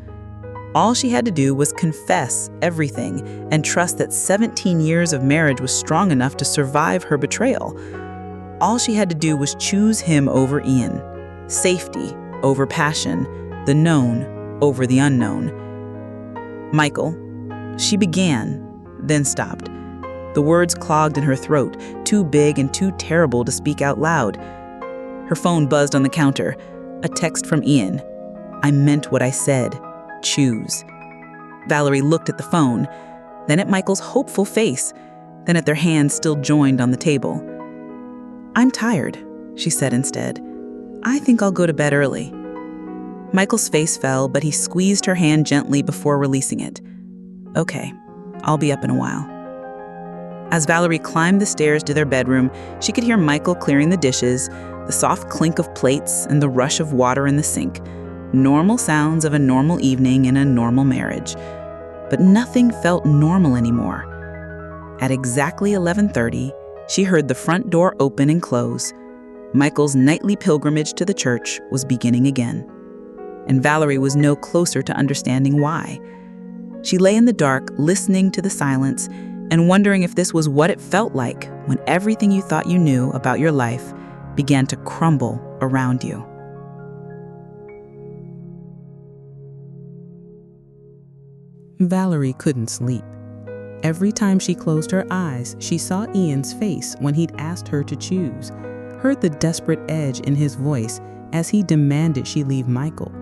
All she had to do was confess everything and trust that 17 years of marriage was strong enough to survive her betrayal. All she had to do was choose him over Ian, safety over passion, the known over the unknown. "Michael," she began, then stopped. The words clogged in her throat, too big and too terrible to speak out loud. Her phone buzzed on the counter. A text from Ian. "I meant what I said. Choose." Valerie looked at the phone, then at Michael's hopeful face, then at their hands still joined on the table. "I'm tired," she said instead, I think I'll go to bed early." Michael's face fell, but he squeezed her hand gently before releasing it. "Okay, I'll be up in a while." As Valerie climbed the stairs to their bedroom, she could hear Michael clearing the dishes, the soft clink of plates, and the rush of water in the sink. Normal sounds of a normal evening in a normal marriage. But nothing felt normal anymore. At exactly 11:30, she heard the front door open and close. Michael's nightly pilgrimage to the church was beginning again. And Valerie was no closer to understanding why. She lay in the dark, listening to the silence, and wondering if this was what it felt like when everything you thought you knew about your life began to crumble around you. Valerie couldn't sleep. Every time she closed her eyes, she saw Ian's face when he'd asked her to choose, heard the desperate edge in his voice as he demanded she leave Michael.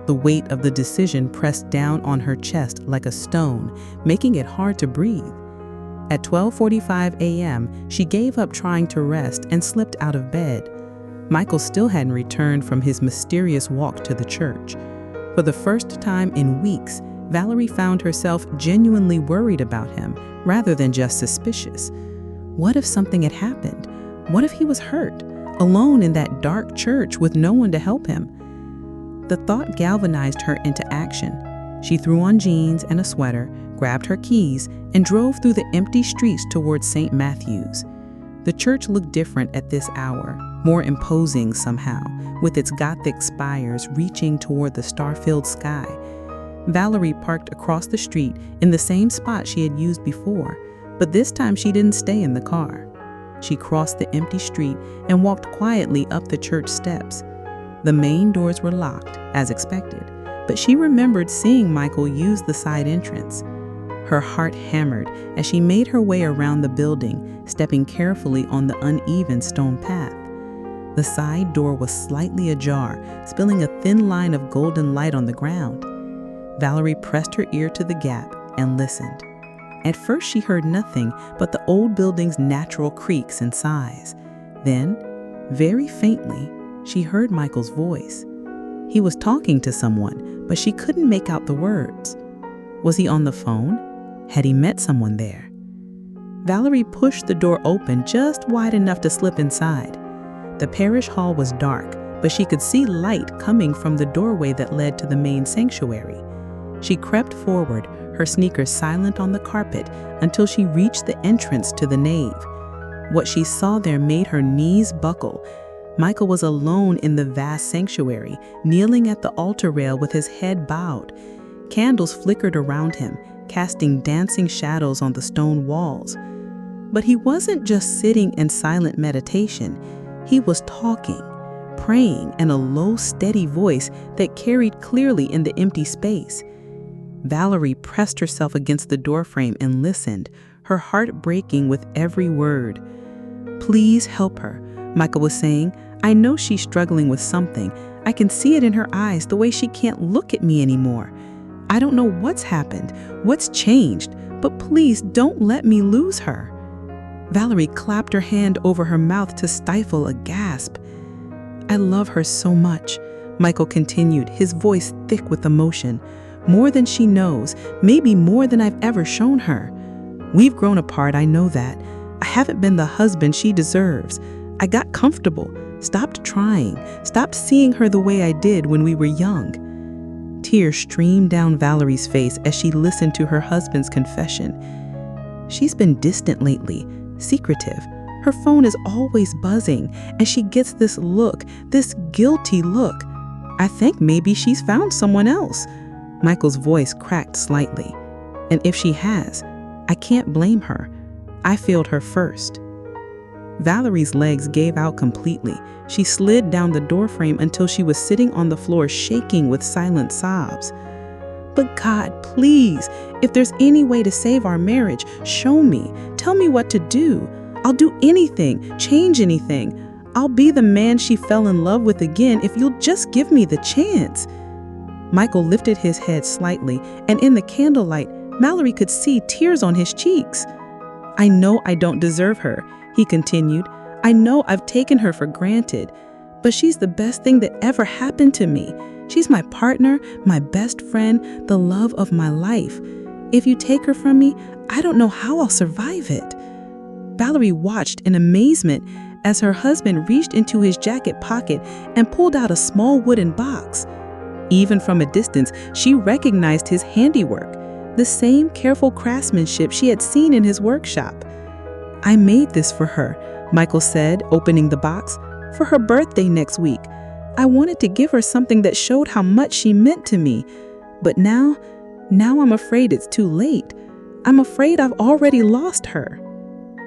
The weight of the decision pressed down on her chest like a stone, making it hard to breathe. At 12:45 a.m., she gave up trying to rest and slipped out of bed. Michael still hadn't returned from his mysterious walk to the church. For the first time in weeks, Valerie found herself genuinely worried about him rather than just suspicious. What if something had happened? What if he was hurt, alone in that dark church with no one to help him? The thought galvanized her into action. She threw on jeans and a sweater, grabbed her keys, and drove through the empty streets towards St. Matthew's. The church looked different at this hour, more imposing somehow, with its Gothic spires reaching toward the star-filled sky. Valerie parked across the street in the same spot she had used before, but this time she didn't stay in the car. She crossed the empty street and walked quietly up the church steps. The main doors were locked, as expected, but she remembered seeing Michael use the side entrance. Her heart hammered as she made her way around the building, stepping carefully on the uneven stone path. The side door was slightly ajar, spilling a thin line of golden light on the ground. Valerie pressed her ear to the gap and listened. At first she heard nothing but the old building's natural creaks and sighs. Then, very faintly, she heard Michael's voice. He was talking to someone, but she couldn't make out the words. Was he on the phone? Had he met someone there? Valerie pushed the door open just wide enough to slip inside. The parish hall was dark, but she could see light coming from the doorway that led to the main sanctuary. She crept forward, her sneakers silent on the carpet, until she reached the entrance to the nave. What she saw there made her knees buckle. Michael was alone in the vast sanctuary, kneeling at the altar rail with his head bowed. Candles flickered around him, casting dancing shadows on the stone walls. But he wasn't just sitting in silent meditation. He was talking, praying in a low, steady voice that carried clearly in the empty space. Valerie pressed herself against the doorframe and listened, her heart breaking with every word. "Please help her," Michael was saying. "I know she's struggling with something. I can see it in her eyes, the way she can't look at me anymore. I don't know what's happened, what's changed, but please don't let me lose her." Valerie clapped her hand over her mouth to stifle a gasp. "I love her so much," Michael continued, his voice thick with emotion. "More than she knows, maybe more than I've ever shown her. We've grown apart, I know that. I haven't been the husband she deserves. I got comfortable, stopped trying, stopped seeing her the way I did when we were young." Tears streamed down Valerie's face as she listened to her husband's confession. "She's been distant lately, secretive. Her phone is always buzzing, and she gets this look, this guilty look. I think maybe she's found someone else." Michael's voice cracked slightly. "And if she has, I can't blame her. I failed her first." Valerie's legs gave out completely. She slid down the doorframe until she was sitting on the floor shaking with silent sobs. "But God, please, if there's any way to save our marriage, show me. Tell me what to do. I'll do anything, change anything. I'll be the man she fell in love with again if you'll just give me the chance." Michael lifted his head slightly, and in the candlelight, Mallory could see tears on his cheeks. "I know I don't deserve her," he continued. "I know I've taken her for granted. but she's the best thing that ever happened to me. She's my partner, my best friend, the love of my life. If you take her from me, I don't know how I'll survive it." Valerie watched in amazement as her husband reached into his jacket pocket and pulled out a small wooden box. Even from a distance, she recognized his handiwork, the same careful craftsmanship she had seen in his workshop. "I made this for her," Michael said, opening the box, "for her birthday next week. I wanted to give her something that showed how much she meant to me. But now I'm afraid it's too late. I'm afraid I've already lost her."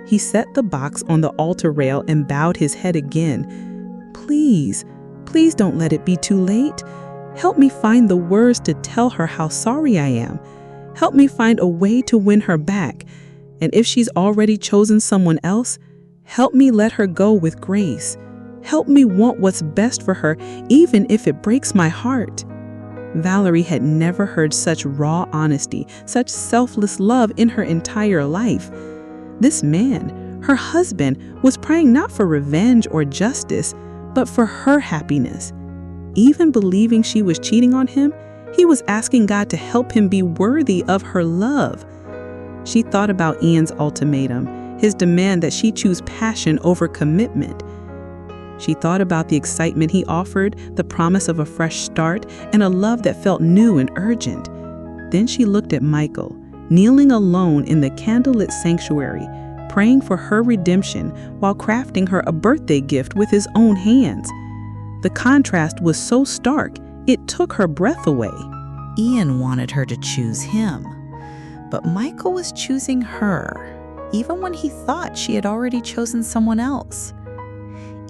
He set the box on the altar rail and bowed his head again. Please don't let it be too late. Help me find the words to tell her how sorry I am. Help me find a way to win her back. And if she's already chosen someone else, help me let her go with grace. Help me want what's best for her, even if it breaks my heart." Valerie had never heard such raw honesty, such selfless love in her entire life. This man, her husband, was praying not for revenge or justice, but for her happiness. Even believing she was cheating on him, he was asking God to help him be worthy of her love. She thought about Ian's ultimatum, his demand that she choose passion over commitment. She thought about the excitement he offered, the promise of a fresh start, and a love that felt new and urgent. Then she looked at Michael, kneeling alone in the candlelit sanctuary, praying for her redemption while crafting her a birthday gift with his own hands. The contrast was so stark, it took her breath away. Ian wanted her to choose him, but Michael was choosing her, even when he thought she had already chosen someone else.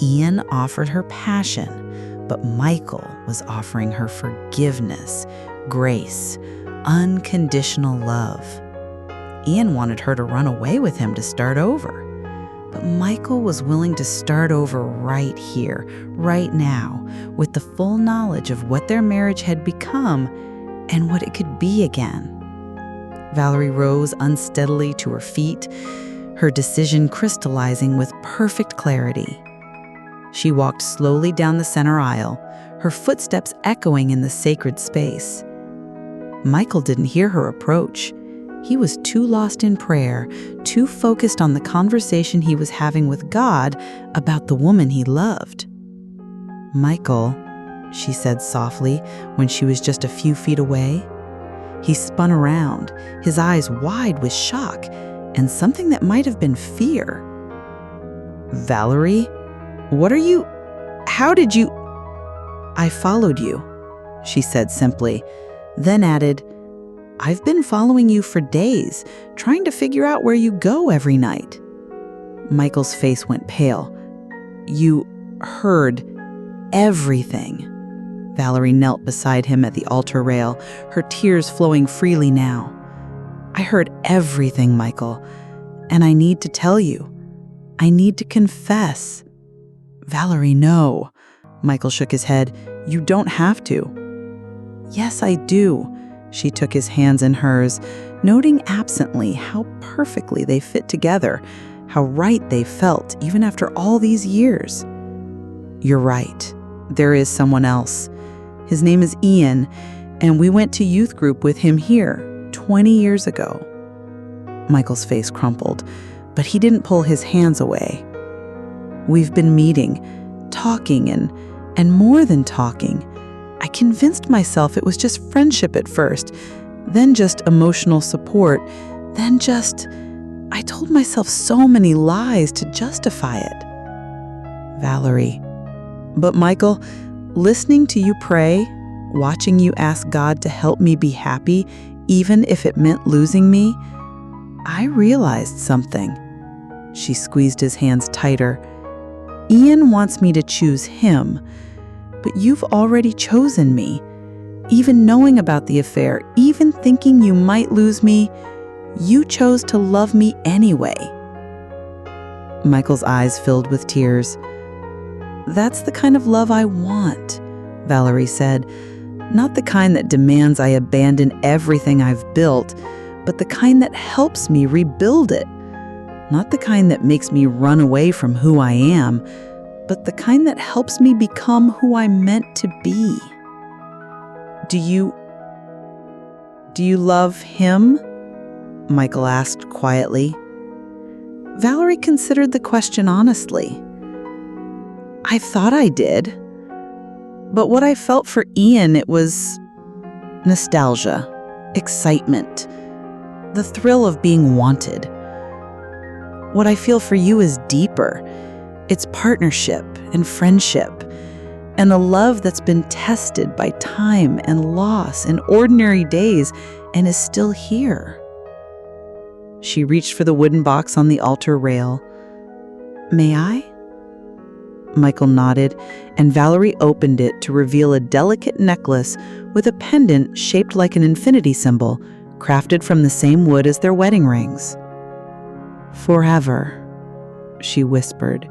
Ian offered her passion, but Michael was offering her forgiveness, grace, unconditional love. Ian wanted her to run away with him to start over, but Michael was willing to start over right here, right now, with the full knowledge of what their marriage had become and what it could be again. Valerie rose unsteadily to her feet, her decision crystallizing with perfect clarity. She walked slowly down the center aisle, her footsteps echoing in the sacred space. Michael didn't hear her approach. He was too lost in prayer, too focused on the conversation he was having with God about the woman he loved. "Michael," she said softly when she was just a few feet away. He spun around, his eyes wide with shock and something that might have been fear. "Valerie? How did you?" "I followed you," she said simply, then added, "I've been following you for days, trying to figure out where you go every night." Michael's face went pale. "You heard everything." Valerie knelt beside him at the altar rail, her tears flowing freely now. "I heard everything, Michael, and I need to tell you. I need to confess." "Valerie, no." Michael shook his head. "You don't have to." "Yes, I do." She took his hands in hers, noting absently how perfectly they fit together, how right they felt even after all these years. "You're right. There is someone else. His name is Ian, and we went to youth group with him here 20 years ago." Michael's face crumpled, but he didn't pull his hands away. "We've been meeting, talking, and more than talking. I convinced myself it was just friendship at first, then just emotional support, then I told myself so many lies to justify it." "Valerie." "But Michael, listening to you pray, watching you ask God to help me be happy, even if it meant losing me, I realized something." She squeezed his hands tighter. "Ian wants me to choose him, but you've already chosen me. Even knowing about the affair, even thinking you might lose me, you chose to love me anyway." Michael's eyes filled with tears. "That's the kind of love I want," Valerie said. "Not the kind that demands I abandon everything I've built, but the kind that helps me rebuild it. Not the kind that makes me run away from who I am, but the kind that helps me become who I'm meant to be. Do you love him? Michael asked quietly. Valerie considered the question honestly. I thought I did. But what I felt for Ian, it was nostalgia, excitement, the thrill of being wanted. What I feel for you is deeper. It's partnership and friendship, and a love that's been tested by time and loss and ordinary days and is still here. She reached for the wooden box on the altar rail. May I? Michael nodded, and Valerie opened it to reveal a delicate necklace with a pendant shaped like an infinity symbol, crafted from the same wood as their wedding rings. Forever, she whispered,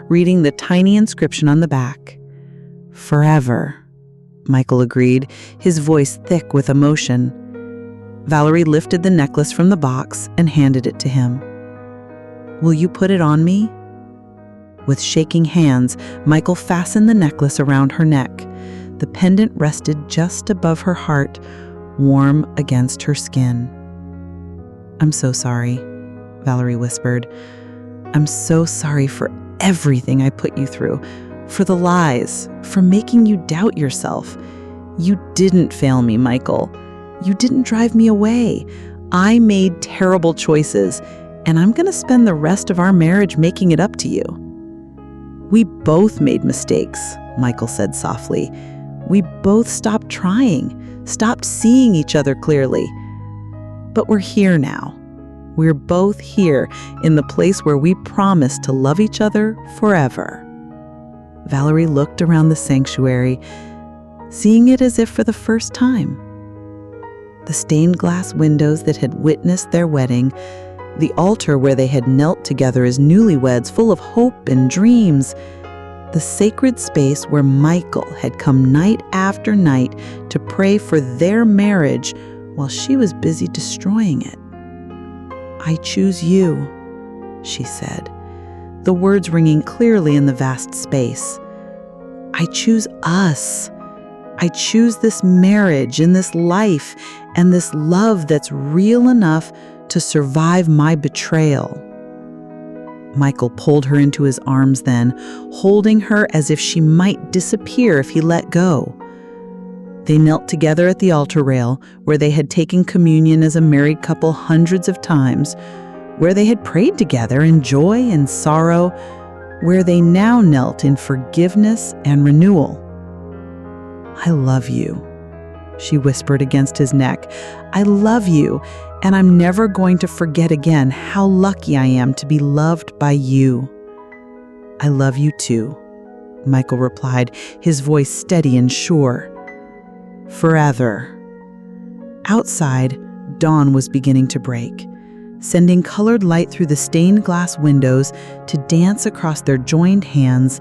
reading the tiny inscription on the back. Forever, Michael agreed, his voice thick with emotion. Valerie lifted the necklace from the box and handed it to him. Will you put it on me? With shaking hands, Michael fastened the necklace around her neck. The pendant rested just above her heart, warm against her skin. I'm so sorry, Valerie whispered. I'm so sorry for everything I put you through, for the lies, for making you doubt yourself. You didn't fail me, Michael. You didn't drive me away. I made terrible choices, and I'm going to spend the rest of our marriage making it up to you. We both made mistakes, Michael said softly. We both stopped trying, stopped seeing each other clearly. But we're here now. We're both here in the place where we promised to love each other forever. Valerie looked around the sanctuary, seeing it as if for the first time. The stained glass windows that had witnessed their wedding, the altar where they had knelt together as newlyweds full of hope and dreams, the sacred space where Michael had come night after night to pray for their marriage while she was busy destroying it. I choose you, she said, the words ringing clearly in the vast space. I choose us. I choose this marriage and this life and this love that's real enough to survive my betrayal. Michael pulled her into his arms then, holding her as if she might disappear if he let go. They knelt together at the altar rail, where they had taken communion as a married couple hundreds of times, where they had prayed together in joy and sorrow, where they now knelt in forgiveness and renewal. I love you, she whispered against his neck. I love you, and I'm never going to forget again how lucky I am to be loved by you. I love you too, Michael replied, his voice steady and sure. Forever. Outside, dawn was beginning to break, sending colored light through the stained glass windows to dance across their joined hands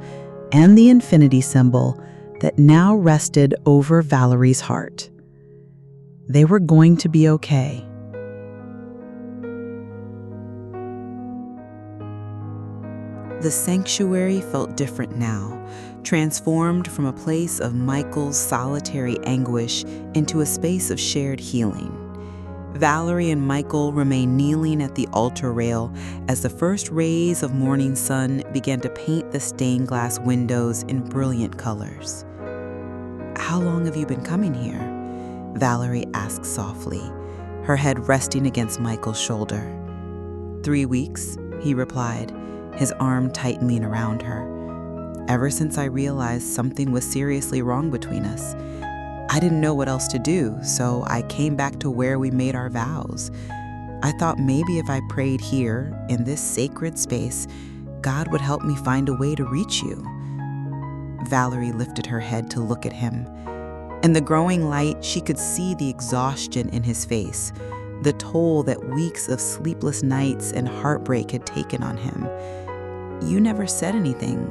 and the infinity symbol that now rested over Valerie's heart. They were going to be okay. The sanctuary felt different now, transformed from a place of Michael's solitary anguish into a space of shared healing. Valerie and Michael remained kneeling at the altar rail as the first rays of morning sun began to paint the stained glass windows in brilliant colors. How long have you been coming here? Valerie asked softly, her head resting against Michael's shoulder. 3 weeks, he replied, his arm tightening around her. Ever since I realized something was seriously wrong between us. I didn't know what else to do, so I came back to where we made our vows. I thought maybe if I prayed here, in this sacred space, God would help me find a way to reach you. Valerie lifted her head to look at him. In the growing light, she could see the exhaustion in his face, the toll that weeks of sleepless nights and heartbreak had taken on him. You never said anything.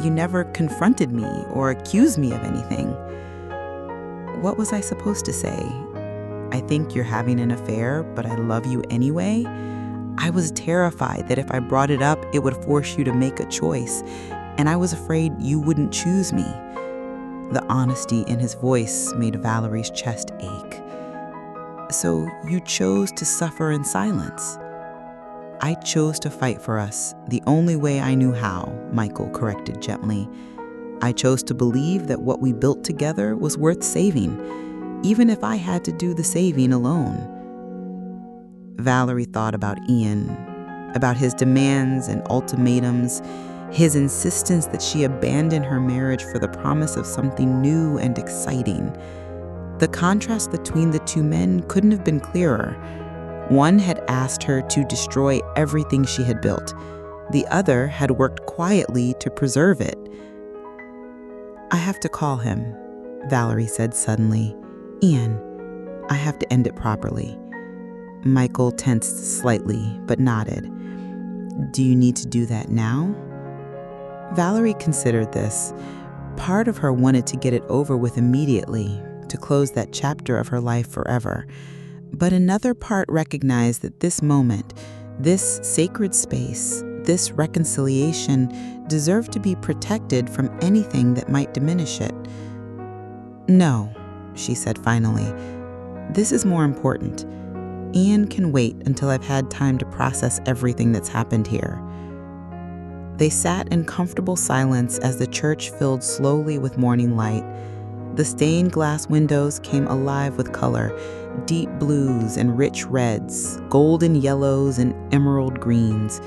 You never confronted me or accused me of anything. What was I supposed to say? I think you're having an affair, but I love you anyway? I was terrified that if I brought it up, it would force you to make a choice. and I was afraid you wouldn't choose me." The honesty in his voice made Valerie's chest ache. "So you chose to suffer in silence?" "I chose to fight for us the only way I knew how," Michael corrected gently. "I chose to believe that what we built together was worth saving, even if I had to do the saving alone." Valerie thought about Ian, about his demands and ultimatums, his insistence that she abandon her marriage for the promise of something new and exciting. The contrast between the two men couldn't have been clearer. One had asked her to destroy everything she had built. The other had worked quietly to preserve it. "I have to call him," Valerie said suddenly. "Ian, I have to end it properly." Michael tensed slightly, but nodded. "Do you need to do that now?" Valerie considered this. Part of her wanted to get it over with immediately, to close that chapter of her life forever. But another part recognized that this moment, this sacred space, this reconciliation deserved to be protected from anything that might diminish it. "No," she said finally. "This is more important. Ian can wait until I've had time to process everything that's happened here." They sat in comfortable silence as the church filled slowly with morning light. The stained glass windows came alive with color, deep blues and rich reds, golden yellows and emerald greens.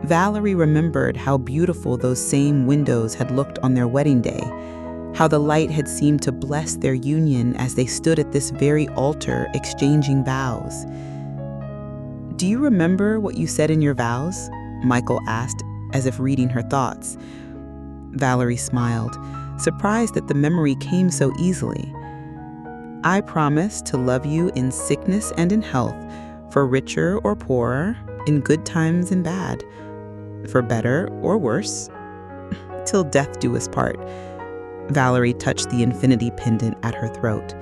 Valerie remembered how beautiful those same windows had looked on their wedding day, how the light had seemed to bless their union as they stood at this very altar exchanging vows. "Do you remember what you said in your vows?" Michael asked, as if reading her thoughts. Valerie smiled, surprised that the memory came so easily. "I promise to love you in sickness and in health, for richer or poorer, in good times and bad, for better or worse, till death do us part." Valerie touched the infinity pendant at her throat.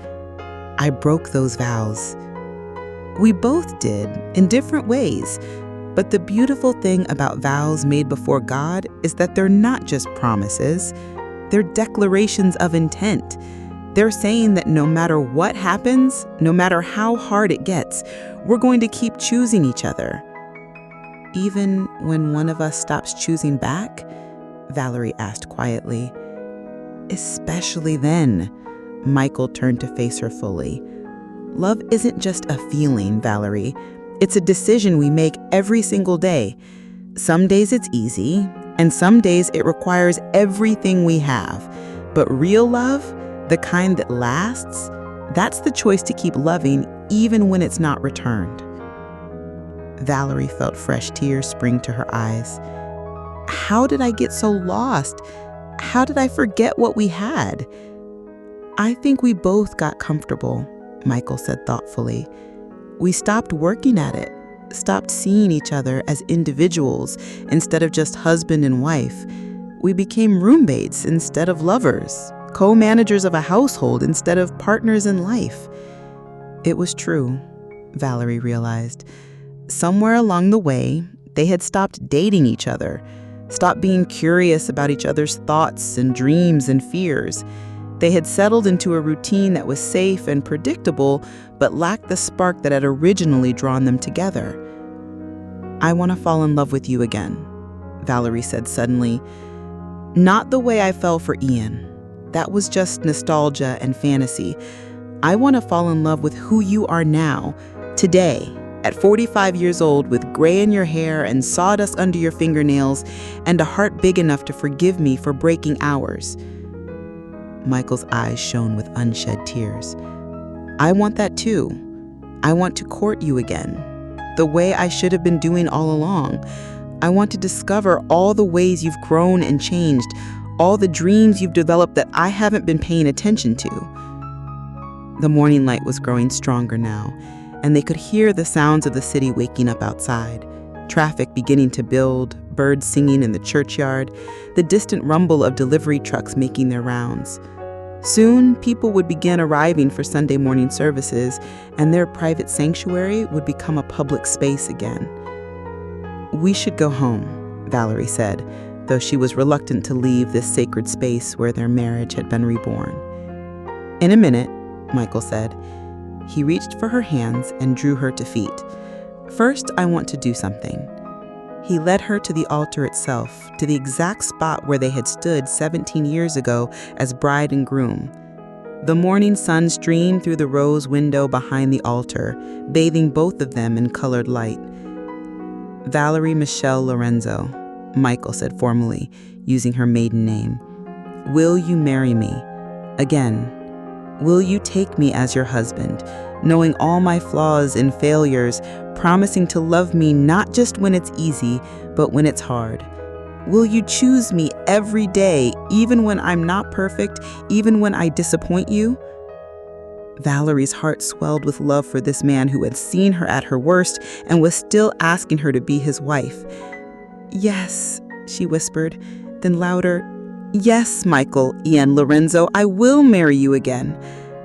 "I broke those vows." "We both did, in different ways. But the beautiful thing about vows made before God is that they're not just promises. They're declarations of intent. They're saying that no matter what happens, no matter how hard it gets, we're going to keep choosing each other." "Even when one of us stops choosing back?" Valerie asked quietly. "Especially then." Michael turned to face her fully. "Love isn't just a feeling, Valerie. It's a decision we make every single day. Some days it's easy, and some days it requires everything we have. But real love, the kind that lasts, that's the choice to keep loving even when it's not returned." Valerie felt fresh tears spring to her eyes. "How did I get so lost? How did I forget what we had?" "I think we both got comfortable," Michael said thoughtfully. "We stopped working at it, stopped seeing each other as individuals instead of just husband and wife. We became roommates instead of lovers, co-managers of a household instead of partners in life." It was true, Valerie realized. Somewhere along the way, they had stopped dating each other, stopped being curious about each other's thoughts and dreams and fears. They had settled into a routine that was safe and predictable, but lacked the spark that had originally drawn them together. "I want to fall in love with you again," Valerie said suddenly. "Not the way I fell for Ian. That was just nostalgia and fantasy. I want to fall in love with who you are now, today, at 45 years old, with gray in your hair and sawdust under your fingernails, and a heart big enough to forgive me for breaking ours." Michael's eyes shone with unshed tears. "I want that too. I want to court you again, the way I should have been doing all along. I want to discover all the ways you've grown and changed, all the dreams you've developed that I haven't been paying attention to." The morning light was growing stronger now, and they could hear the sounds of the city waking up outside. Traffic beginning to build, birds singing in the churchyard, the distant rumble of delivery trucks making their rounds. Soon, people would begin arriving for Sunday morning services, and their private sanctuary would become a public space again. "We should go home," Valerie said, though she was reluctant to leave this sacred space where their marriage had been reborn. "In a minute," Michael said. He reached for her hands and drew her to feet. "First, I want to do something." He led her to the altar itself, to the exact spot where they had stood 17 years ago as bride and groom. The morning sun streamed through the rose window behind the altar, bathing both of them in colored light. "Valerie Michelle Lorenzo," Michael said formally, using her maiden name. "Will you marry me? Again, will you take me as your husband, knowing all my flaws and failures, promising to love me not just when it's easy, but when it's hard? Will you choose me every day, even when I'm not perfect, even when I disappoint you?" Valerie's heart swelled with love for this man who had seen her at her worst and was still asking her to be his wife. "Yes," she whispered, then louder, "Yes, Michael Ian Lorenzo, I will marry you again.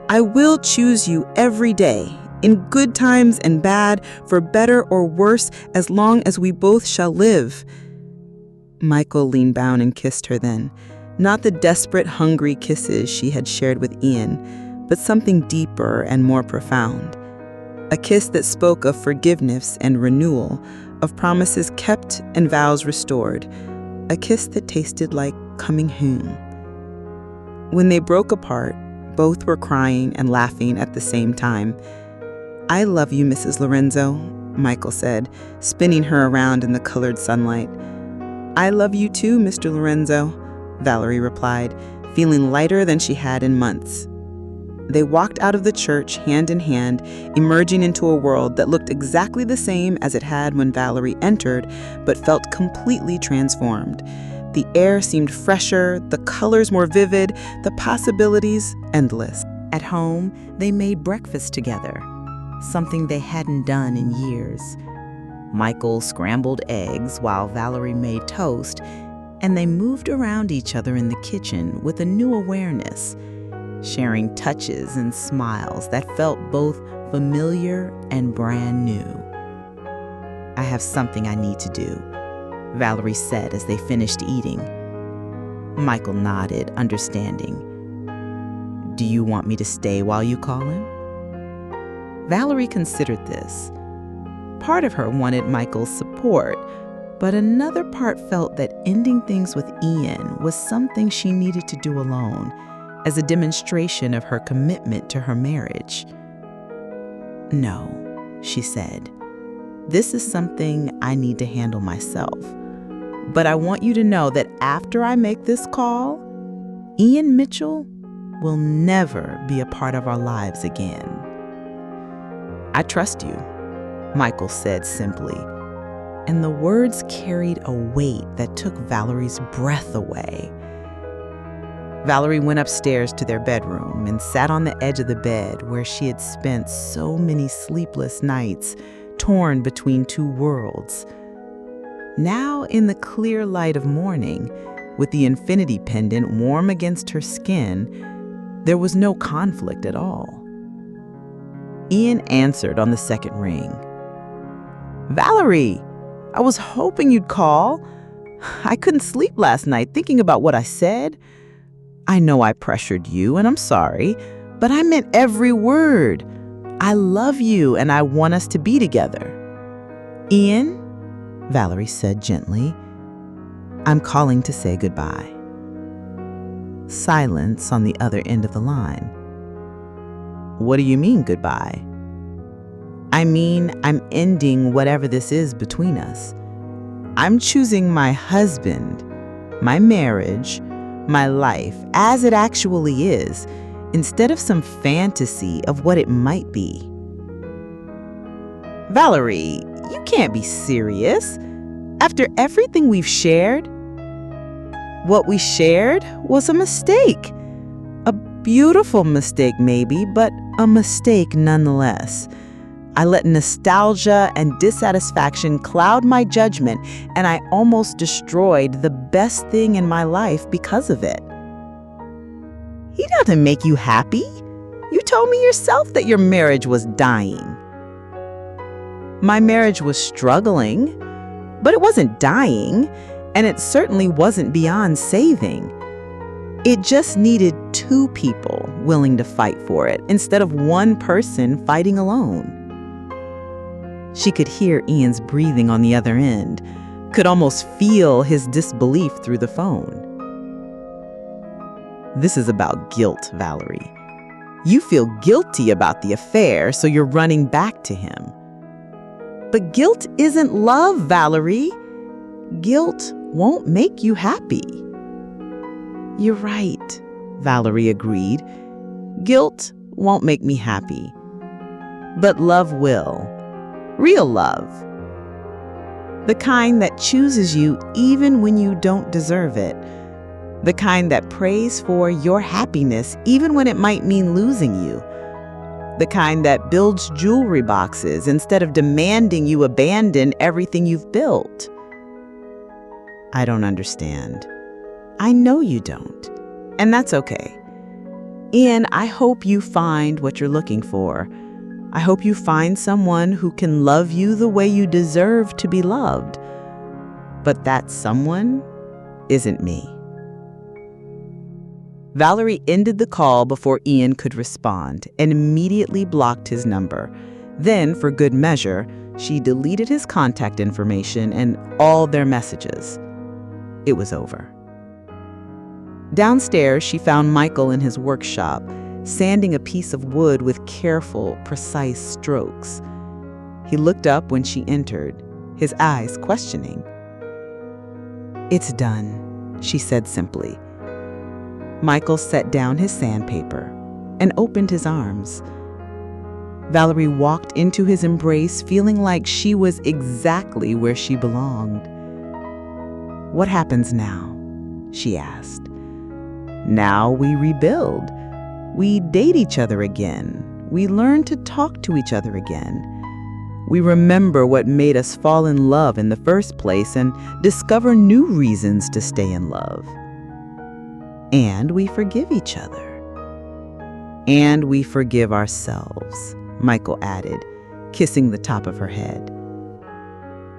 I will choose you every day, in good times and bad, for better or worse, as long as we both shall live." Michael leaned down and kissed her then, not the desperate, hungry kisses she had shared with Ian, but something deeper and more profound. A kiss that spoke of forgiveness and renewal, of promises kept and vows restored. A kiss that tasted like coming home. When they broke apart, both were crying and laughing at the same time. "I love you, Mrs. Lorenzo," Michael said, spinning her around in the colored sunlight. "I love you too, Mr. Lorenzo," Valerie replied, feeling lighter than she had in months. They walked out of the church hand in hand, emerging into a world that looked exactly the same as it had when Valerie entered, but felt completely transformed. The air seemed fresher, the colors more vivid, the possibilities endless. At home, they made breakfast together, something they hadn't done in years. Michael scrambled eggs while Valerie made toast, and they moved around each other in the kitchen with a new awareness, sharing touches and smiles that felt both familiar and brand new. "I have something I need to do," Valerie said as they finished eating. Michael nodded, understanding. "Do you want me to stay while you call him?" Valerie considered this. Part of her wanted Michael's support, but another part felt that ending things with Ian was something she needed to do alone, as a demonstration of her commitment to her marriage. "No," she said. "This is something I need to handle myself. But I want you to know that after I make this call, Ian Mitchell will never be a part of our lives again." "I trust you," Michael said simply, and the words carried a weight that took Valerie's breath away. Valerie went upstairs to their bedroom and sat on the edge of the bed where she had spent so many sleepless nights, torn between two worlds. Now, in the clear light of morning, with the infinity pendant warm against her skin, there was no conflict at all. Ian answered on the second ring. "Valerie, I was hoping you'd call. I couldn't sleep last night thinking about what I said. I know I pressured you, and I'm sorry, but I meant every word. I love you, and I want us to be together." "Ian," Valerie said gently, "I'm calling to say goodbye." Silence on the other end of the line. "What do you mean, goodbye?" "I mean, I'm ending whatever this is between us. I'm choosing my husband, my marriage, my life as it actually is, instead of some fantasy of what it might be." "Valerie, you can't be serious. After everything we've shared?" "What we shared was a mistake. A beautiful mistake maybe, but a mistake nonetheless. I let nostalgia and dissatisfaction cloud my judgment, and I almost destroyed the best thing in my life because of it." "He doesn't make you happy. You told me yourself that your marriage was dying." "My marriage was struggling, but it wasn't dying, And it certainly wasn't beyond saving. It just needed two people willing to fight for it instead of one person fighting alone. She could hear Ian's breathing on the other end, could almost feel his disbelief through the phone. This is about guilt, Valerie. You feel guilty about the affair, so you're running back to him. But guilt isn't love, Valerie. Guilt won't make you happy. You're right, Valerie agreed. Guilt won't make me happy. But love will. Real love. The kind that chooses you even when you don't deserve it. The kind that prays for your happiness even when it might mean losing you. The kind that builds jewelry boxes instead of demanding you abandon everything you've built. I don't understand. I know you don't. And that's okay. Ian, I hope you find what you're looking for. I hope you find someone who can love you the way you deserve to be loved. But that someone isn't me. Valerie ended the call before Ian could respond and immediately blocked his number. Then, for good measure, she deleted his contact information and all their messages. It was over. Downstairs, she found Michael in his workshop, sanding a piece of wood with careful, precise strokes. He looked up when she entered, his eyes questioning. "It's done," she said simply. Michael set down his sandpaper and opened his arms. Valerie walked into his embrace feeling like she was exactly where she belonged. "What happens now?" she asked. "Now we rebuild. We date each other again. We learn to talk to each other again. We remember what made us fall in love in the first place and discover new reasons to stay in love. And we forgive each other. And we forgive ourselves," Michael added, kissing the top of her head.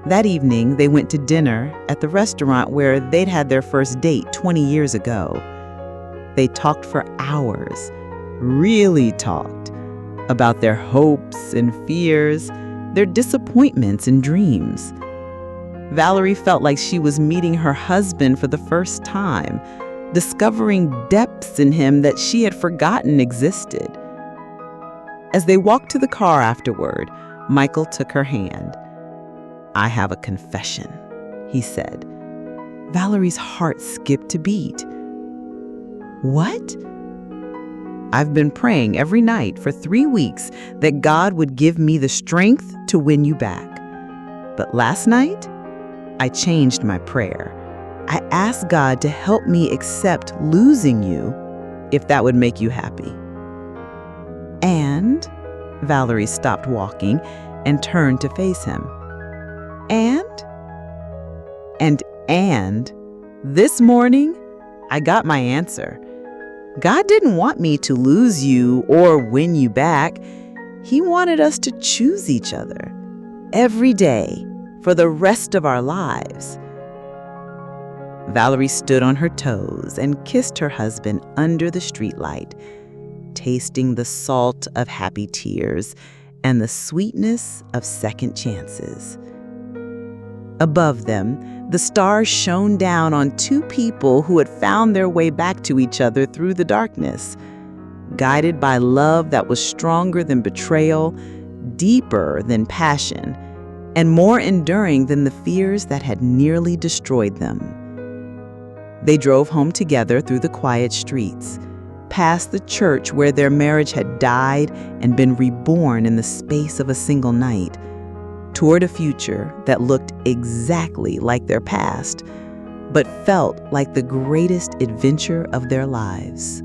That evening, they went to dinner at the restaurant where they'd had their first date 20 years ago. They talked for hours, really talked, about their hopes and fears, their disappointments and dreams. Valerie felt like she was meeting her husband for the first time, discovering depths in him that she had forgotten existed. As they walked to the car afterward, Michael took her hand. "I have a confession," he said. Valerie's heart skipped a beat. "What?" "I've been praying every night for 3 weeks that God would give me the strength to win you back. But last night, I changed my prayer. I asked God to help me accept losing you if that would make you happy." And Valerie stopped walking and turned to face him. And this morning, I got my answer. God didn't want me to lose you or win you back. He wanted us to choose each other every day for the rest of our lives. Valerie stood on her toes and kissed her husband under the streetlight, tasting the salt of happy tears and the sweetness of second chances. Above them, the stars shone down on two people who had found their way back to each other through the darkness, guided by love that was stronger than betrayal, deeper than passion, and more enduring than the fears that had nearly destroyed them. They drove home together through the quiet streets, past the church where their marriage had died and been reborn in the space of a single night, toward a future that looked exactly like their past, but felt like the greatest adventure of their lives.